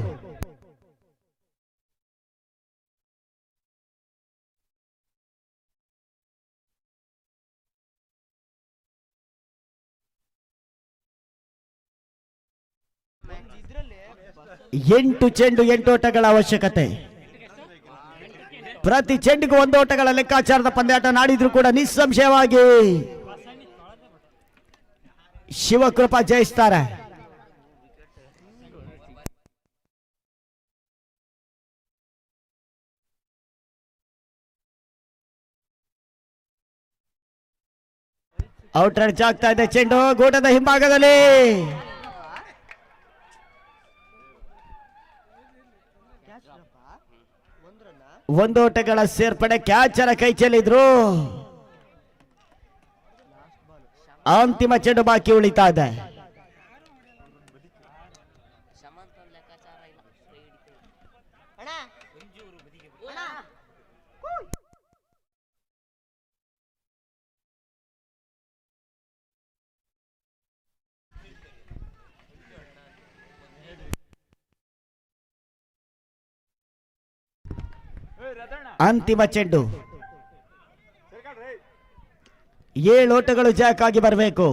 ಎಂಟು ಚೆಂಡು 8 ಓಟಗಳ ಅವಶ್ಯಕತೆ. ಪ್ರತಿ ಚೆಂಡಿಗೂ 1 ಓಟಗಳ ಲೆಕ್ಕಾಚಾರದ ಪಂದ್ಯಾಟ ನಾಡಿದ್ರು ಕೂಡ ನಿಸ್ಸಂಶಯವಾಗಿ ಶಿವಕೃಪಾ ಜಯಿಸ್ತಾರೆ. ಔಟ್ ರನ್ ಆಗ್ತಾ ಇದೆ. ಚೆಂಡು ಗೂಟದ ಹಿಂಭಾಗದಲ್ಲಿ. ಒಂದು ಓಟಗಳ ಸೇರ್ಪಡೆ. ಕ್ಯಾಚರ ಕೈ ಚೆಲ್ಲಿದ್ರು. ಅಂತಿಮ ಚೆಂಡು ಬಾಕಿ ಉಳಿತಾ ಇದೆ. ಅಂತಿಮ ಚೆಂಡು. 7 ಓಟಗಳು ಜಯಕ್ಕಾಗಿ ಬರಬೇಕು.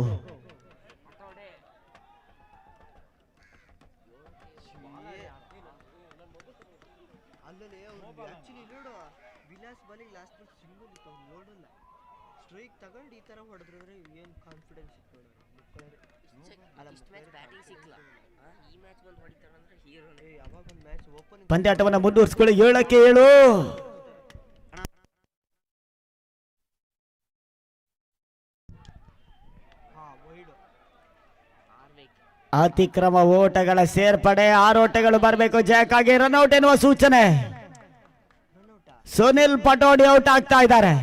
ಪಂದ್ಯಾಟವನ್ನು ಮುಂದುವರಿಸಿಕೊಳ್ಳಿ. 7ಕ್ಕೆ 7. ಅತಿಕ್ರಮ ಓಟಗಳ ಸೇರ್ಪಡೆ. 6 ಓಟಗಳು ಬರಬೇಕು ಜಯಕ್ಕಾಗಿ. ರನ್ಔಟ್ ಎನ್ನುವ ಸೂಚನೆ. ಸುನಿಲ್ ಪಟೋಡಿ ಔಟ್ ಆಗ್ತಾ ಇದ್ದಾರೆ.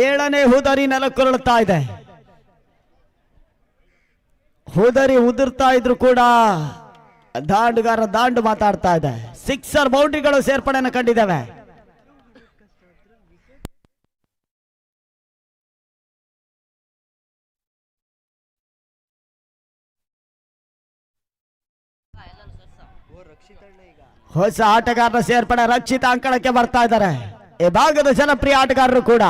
ಏಳನೇ ಹುದರಿ ನೆಲಕ್ಕುರುಳುತ್ತಾ ಇದೆ. ಹುದರಿ ಉದುರ್ತಾ ಇದ್ರು ಕೂಡ ದಾಂಡುಗಾರ ದಾಂಡು ಮಾತಾಡ್ತಾ ಇದೆ. ಸಿಕ್ಸರ್ ಬೌಂಡ್ರಿಗಳು ಸೇರ್ಪಡೆಯನ್ನು ಕಂಡಿದ್ದೇವೆ. ಹೊಸ ಆಟಗಾರರ ಸೇರ್ಪಡೆ. ರಕ್ಷಿತ ಅಂಕಣಕ್ಕೆ ಬರ್ತಾ ಇದ್ದಾರೆ. ಈ ಭಾಗದ ಜನಪ್ರಿಯ ಆಟಗಾರರು ಕೂಡ.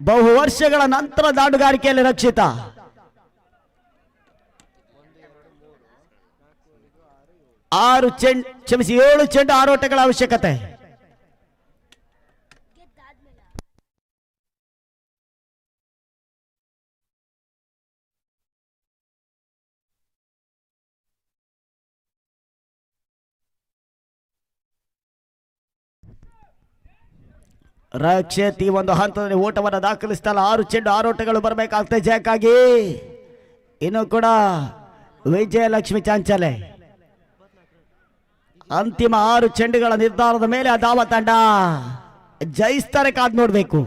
ಬಹು ವರ್ಷಗಳ ನಂತರ ದಾಂಡುಗಾರಿಕೆಯಲ್ಲಿ ರಕ್ಷಿತ. 7 ಚೆಂಡು 6 ಓಟಗಳ ಅವಶ್ಯಕತೆ. ರಕ್ಷಿತ್ ಈ ಒಂದು ಹಂತದಲ್ಲಿ ಓಟವನ್ನು ದಾಖಲಿಸ್ತಲ್ಲ. 6 ಚೆಂಡು 6 ಓಟಗಳು ಬರಬೇಕಾಗ್ತದೆ ಜಯಕ್ಕಾಗಿ. ಇನ್ನು ಕೂಡ ವಿಜಯಲಕ್ಷ್ಮಿ ಚಾಂಚಲೆ ಅಂತಿಮ 6 ಚೆಂಡುಗಳ ನಿರ್ಧಾರದ ಮೇಲೆ ಆ ದಾವ ತಂಡ ಜಯಿಸ್ತಾರೆ, ಕಾದ್ ನೋಡ್ಬೇಕು.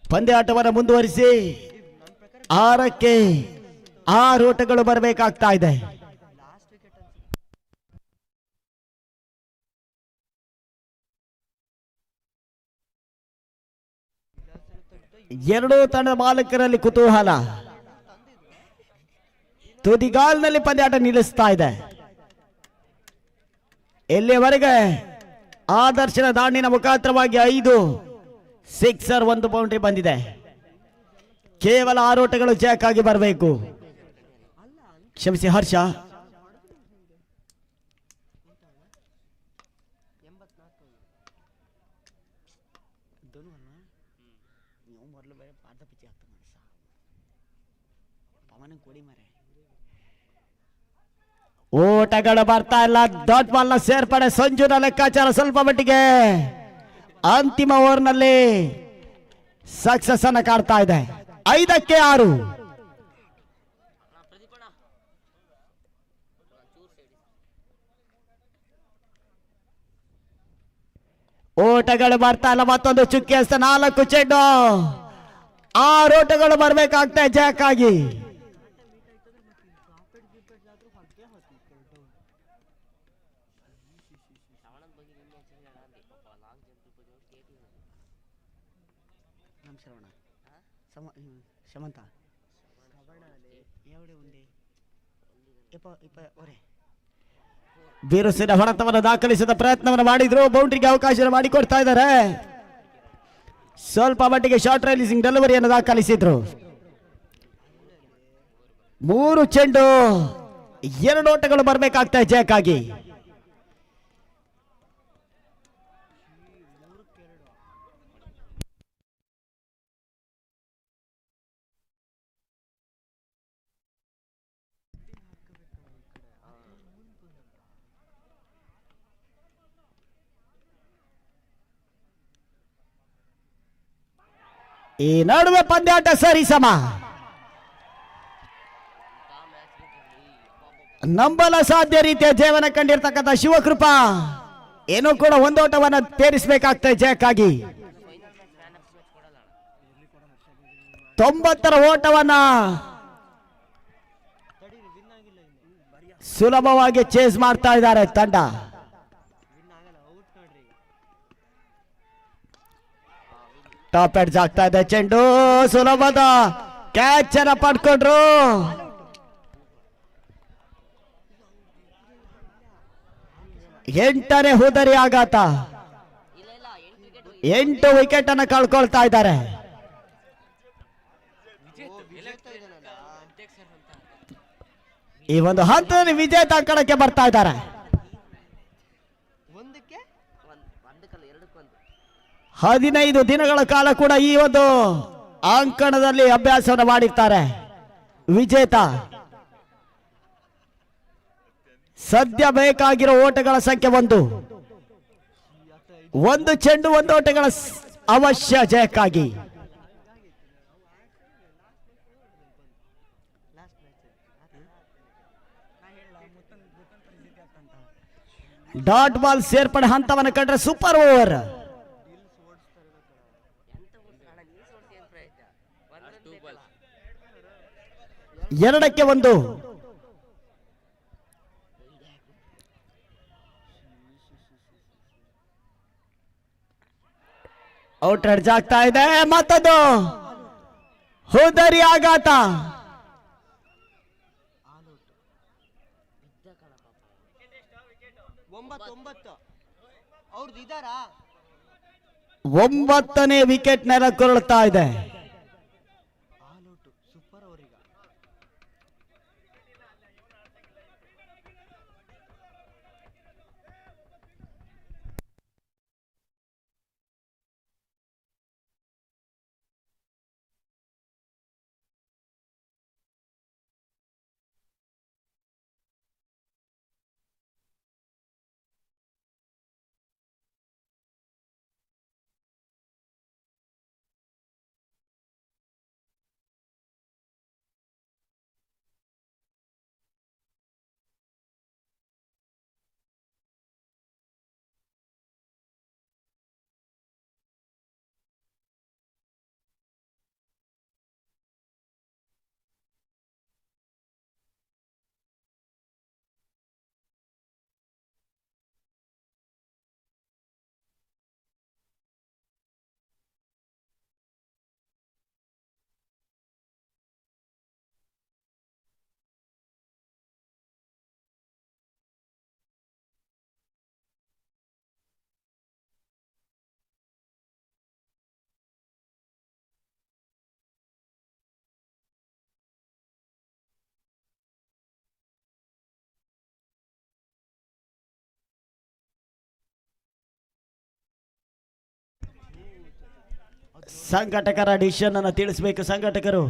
ಪಂದ್ಯಾಟವನ್ನು ಮುಂದುವರಿಸಿ 6ಕ್ಕೆ 6 ಓಟಗಳು ಬರಬೇಕಾಗ್ತಾ ಇದೆ. ಎರಡೂ ತಂಡದ ಮಾಲೀಕರಲ್ಲಿ ಕುತೂಹಲ. ತುದಿಗಾಲ್ನಲ್ಲಿ ಪಂದ್ಯಾಟ ನಿಲ್ಲಿಸ್ತಾ ಇದೆ. ಇಲ್ಲಿವರೆಗೆ ಆದರ್ಶನ ದಾಂಡಿನ ಮುಖಾಂತರವಾಗಿ 5 ಸಿಕ್ಸರ್ 1 ಬೌಂಡ್ರಿ ಬಂದಿದೆ. ಕೇವಲ 6 ಓಟಗಳು ಜಯಕ್ಕಾಗಿ ಬರಬೇಕು. ಕ್ಷಮಿಸಿ ಹರ್ಷ. ಓಟಗಳು ಬರ್ತಾ ಇಲ್ಲ. ಡಾಟ್ ಬಾಲ್ ನ ಸೇರ್ಪಡೆ ಸಂಜುನ ಲೆಕ್ಕಾಚಾರ ಸ್ವಲ್ಪ ಮಟ್ಟಿಗೆ ಅಂತಿಮ ಓವರ್ನಲ್ಲಿ ಸಕ್ಸಸ್ ಅನ್ನ ಕಾಡ್ತಾ ಇದೆ. 5ಕ್ಕೆ 6. ಓಟಗಳು ಬರ್ತಾ ಇಲ್ಲ. ಮತ್ತೊಂದು ಚುಕ್ಕಿ ಹಸ್ತ 4 ಚೆಂಡು 6 ಓಟಗಳು ಬರಬೇಕಾಗ್ತಾ ಜಯಕ್ಕಾಗಿ. ಬಿರುಸಿನ ಹೊಡೆತವನ್ನು ದಾಖಲಿಸಿದ ಪ್ರಯತ್ನವನ್ನು ಮಾಡಿದ್ರು. ಬೌಂಡ್ರಿಗೆ ಅವಕಾಶ ಮಾಡಿಕೊಡ್ತಾ ಇದ್ದಾರೆ. ಸ್ವಲ್ಪ ಮಟ್ಟಿಗೆ ಶಾರ್ಟ್ ರೈಲಿಸಿಂಗ್ ಡೆಲಿವರಿಯನ್ನು ದಾಖಲಿಸಿದ್ರು. 3 ಚೆಂಡು 2 ಓಟಗಳು ಬರಬೇಕಾಗ್ತಾ ಜಯಕ್ಕಾಗಿ. ಈ ನಡುವೆ ಪಂದ್ಯಾಟ ಸರಿಸಮ. ನಂಬಲ ಸಾಧ್ಯ ರೀತಿಯ ಜೀವನ ಕಂಡಿರ್ತಕ್ಕಂಥ ಶಿವಕೃಪಾ ಏನೋ ಕೂಡ ಒಂದೋಟವನ್ನು ತೇರಿಸಬೇಕಾಗ್ತದೆ ಜಯಕ್ಕಾಗಿ. 90ರ ಓಟವನ್ನ ಸುಲಭವಾಗಿ ಚೇಸ್ ಮಾಡ್ತಾ ಇದ್ದಾರೆ ತಂಡ. ಟಾಪ್ ಎಡ್ಜ್ ಆಗ್ತಾ ಇದೆ ಚೆಂಡು. ಸುಲಭದ ಕ್ಯಾಚ್ ಅನ್ನ ಪಡ್ಕೊಂಡ್ರು. ಎಂಟನೇ ಹುದರಿ ಆಘಾತ. 8 ವಿಕೆಟ್ ಅನ್ನು ಕಳ್ಕೊಳ್ತಾ ಇದ್ದಾರೆ. ಈ ಒಂದು ಹಂತದಲ್ಲಿ ವಿಜೇತ ಅಂಕಣಕ್ಕೆ ಬರ್ತಾ ಇದ್ದಾರೆ. 15 ದಿನಗಳ ಕಾಲ ಕೂಡ ಈ ಒಂದು ಅಂಕಣದಲ್ಲಿ ಅಭ್ಯಾಸವನ್ನು ಮಾಡಿರ್ತಾರೆ ವಿಜೇತ. ಸದ್ಯ ಬೇಕಾಗಿರೋ ಓಟಗಳ ಸಂಖ್ಯೆ 1. 1 ಚೆಂಡು 1 ಓಟಗಳ ಅವಶ್ಯ ಜಯಕ್ಕಾಗಿ. ಡಾಟ್ ಬಾಲ್ ಸೇರ್ಪಡೆ ಹಂತವನ್ನು ಕಂಡ್ರೆ ಸೂಪರ್ ಓವರ್. 2ಕ್ಕೆ 1. ಔಟ್ ಎಡ್ಜ್ ಆಗ್ತಾ ಇದೆ, ಮತ್ತದು ಹುದರಿ ಆಘಾತ. ಒಂಬತ್ತನೇ ವಿಕೆಟ್ ನೆಲಕ್ಕುರುಳ್ತಾ ಇದೆ. ಸಂಘಟಕರ ಡಿಸಿಷನ್ ಅನ್ನು ತಿಳಿಸಬೇಕು ಸಂಘಟಕರು.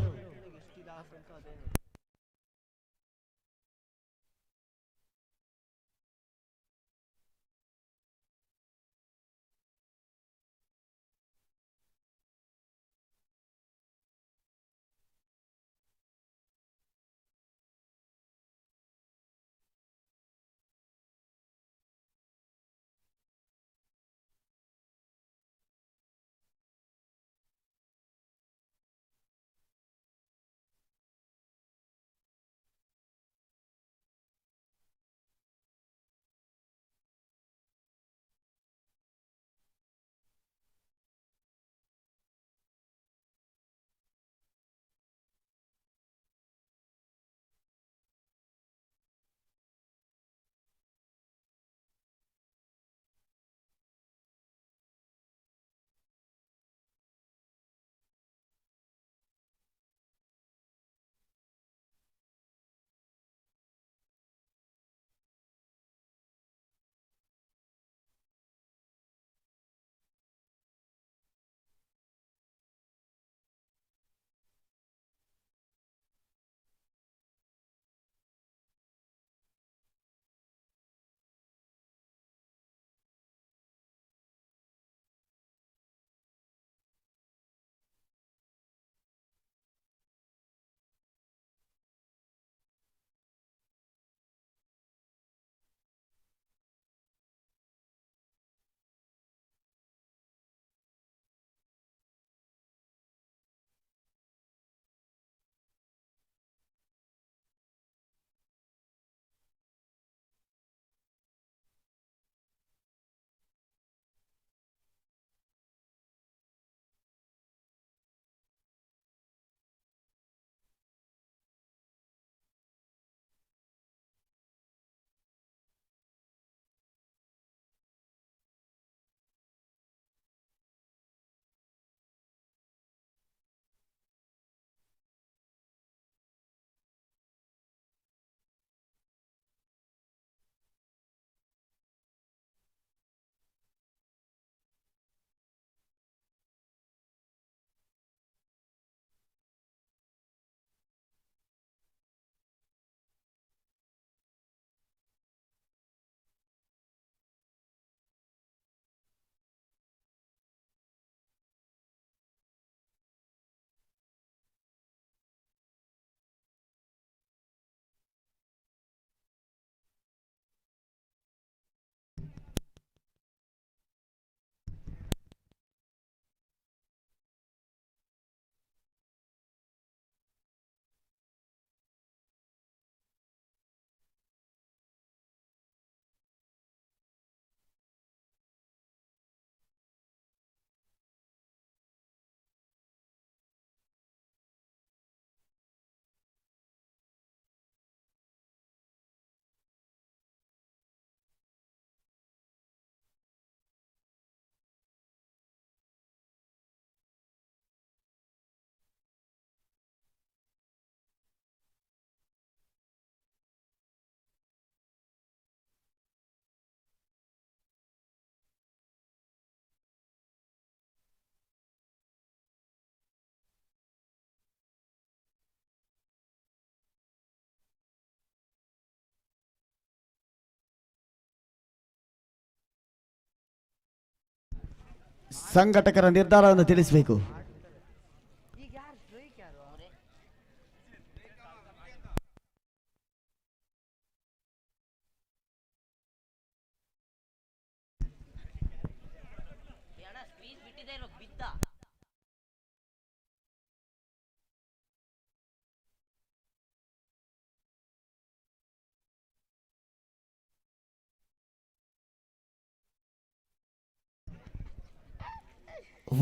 ಸಂಘಟಕರ ನಿರ್ಧಾರವನ್ನು ತಿಳಿಸಬೇಕು.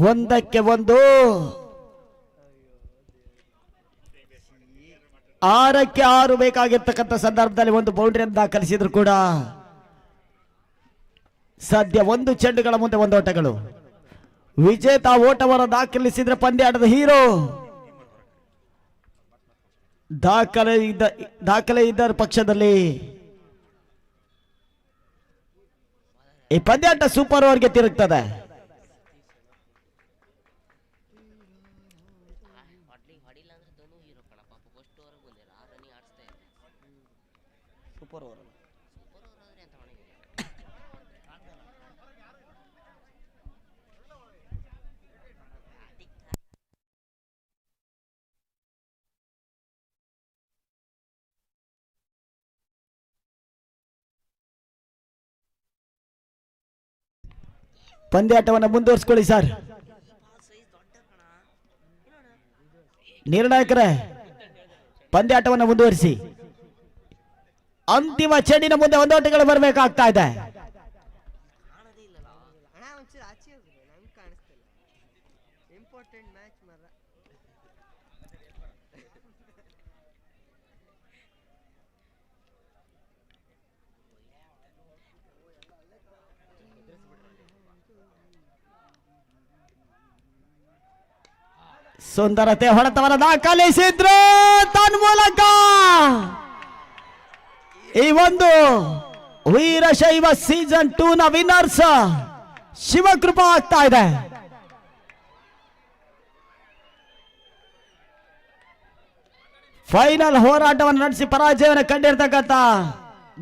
ಒಂದಕ್ಕೆ ಒಂದು 6ಕ್ಕೆ 6 ಬೇಕಾಗಿರ್ತಕ್ಕಂಥ ಸಂದರ್ಭದಲ್ಲಿ ಒಂದು ಬೌಂಡ್ರಿಯನ್ನು ದಾಖಲಿಸಿದ್ರು ಕೂಡ ಸದ್ಯ 1 ಚೆಂಡುಗಳ ಮುಂದೆ 1 ಓಟಗಳು. ವಿಜೇತ ಓಟವನ್ನು ದಾಖಲಿಸಿದ್ರೆ ಪಂದ್ಯಾಟದ ಹೀರೋ. ದಾಖಲೆ ಇದ್ದ ಪಕ್ಷದಲ್ಲಿ ಈ ಪಂದ್ಯಾಟ ಸೂಪರ್ ಓವರ್ಗೆ ತಿರುಗ್ತದೆ. ಪಂದ್ಯಾಟವನ್ನು ಮುಂದುವರಿಸಿಕೊಳ್ಳಿ ಸರ್. ನಿರ್ಣಾಯಕರೇ, ಪಂದ್ಯಾಟವನ್ನು ಮುಂದುವರಿಸಿ. ಅಂತಿಮ ಚೆಂಡಿನ ಮುಂದೆ 1 ಓಟಗಳು ಬರಬೇಕಾಗ್ತಾ ಇದೆ. ಸುಂದರತೆ ಹೊಡೆತವರ ದಾಖಲಿಸಿದ್ರು. ತನ್ಮೂಲಕ ಈ ಒಂದು ವೀರಶೈವ ಸೀಸನ್ 2 ನ ವಿನ್ನರ್ಸ್ ಶಿವಕೃಪಾ ಆಗ್ತಾ ಇದೆ. ಫೈನಲ್ ಹೋರಾಟವನ್ನು ನಡೆಸಿ ಪರಾಜಯವನ್ನು ಕಂಡಿರ್ತಕ್ಕಂಥ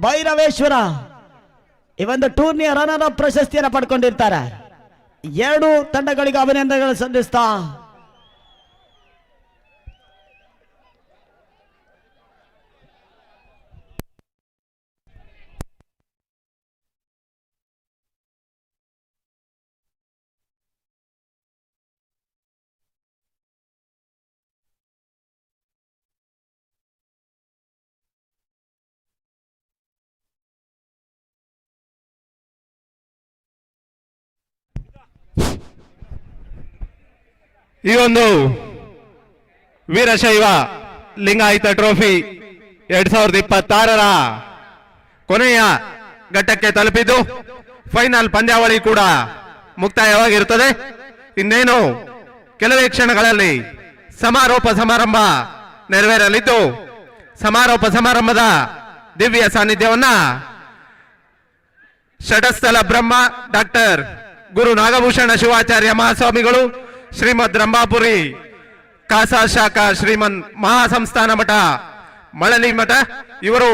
ಭೈರವೇಶ್ವರ ಈ ಒಂದು ಟೂರ್ನಿಯ ರನ್ನರ್ ಅಪ್ ಪ್ರಶಸ್ತಿಯನ್ನು ಪಡ್ಕೊಂಡಿರ್ತಾರೆ. 2 ತಂಡಗಳಿಗೆ ಅಭಿನಂದನೆಗಳು ಸಲ್ಲಿಸ್ತಾ ಈ ಒಂದು ವೀರಶೈವ ಲಿಂಗಾಯತ ಟ್ರೋಫಿ 2026ರ ಕೊನೆಯ ಘಟ್ಟಕ್ಕೆ ತಲುಪಿದ್ದು ಫೈನಲ್ ಪಂದ್ಯಾವಳಿ ಕೂಡ ಮುಕ್ತಾಯವಾಗಿರುತ್ತದೆ. ಇನ್ನೇನು ಕೆಲವೇ ಕ್ಷಣಗಳಲ್ಲಿ ಸಮಾರೋಪ ಸಮಾರಂಭ ನೆರವೇರಲಿದ್ದು, ಸಮಾರೋಪ ಸಮಾರಂಭದ ದಿವ್ಯ ಸಾನ್ನಿಧ್ಯವನ್ನ ಷಟಸ್ಥಲ ಬ್ರಹ್ಮ ಡಾಕ್ಟರ್ ಗುರು ನಾಗಭೂಷಣ ಶಿವಾಚಾರ್ಯ ಮಹಾಸ್ವಾಮಿಗಳು, ಶ್ರೀಮದ್ ರಂಭಾಪುರಿ ಕಾಸಾ ಶಾಖಾ ಶ್ರೀಮನ್ ಮಹಾಸಂಸ್ಥಾನ ಮಠ ಮಳಲಿ ಮಠ ಇವರು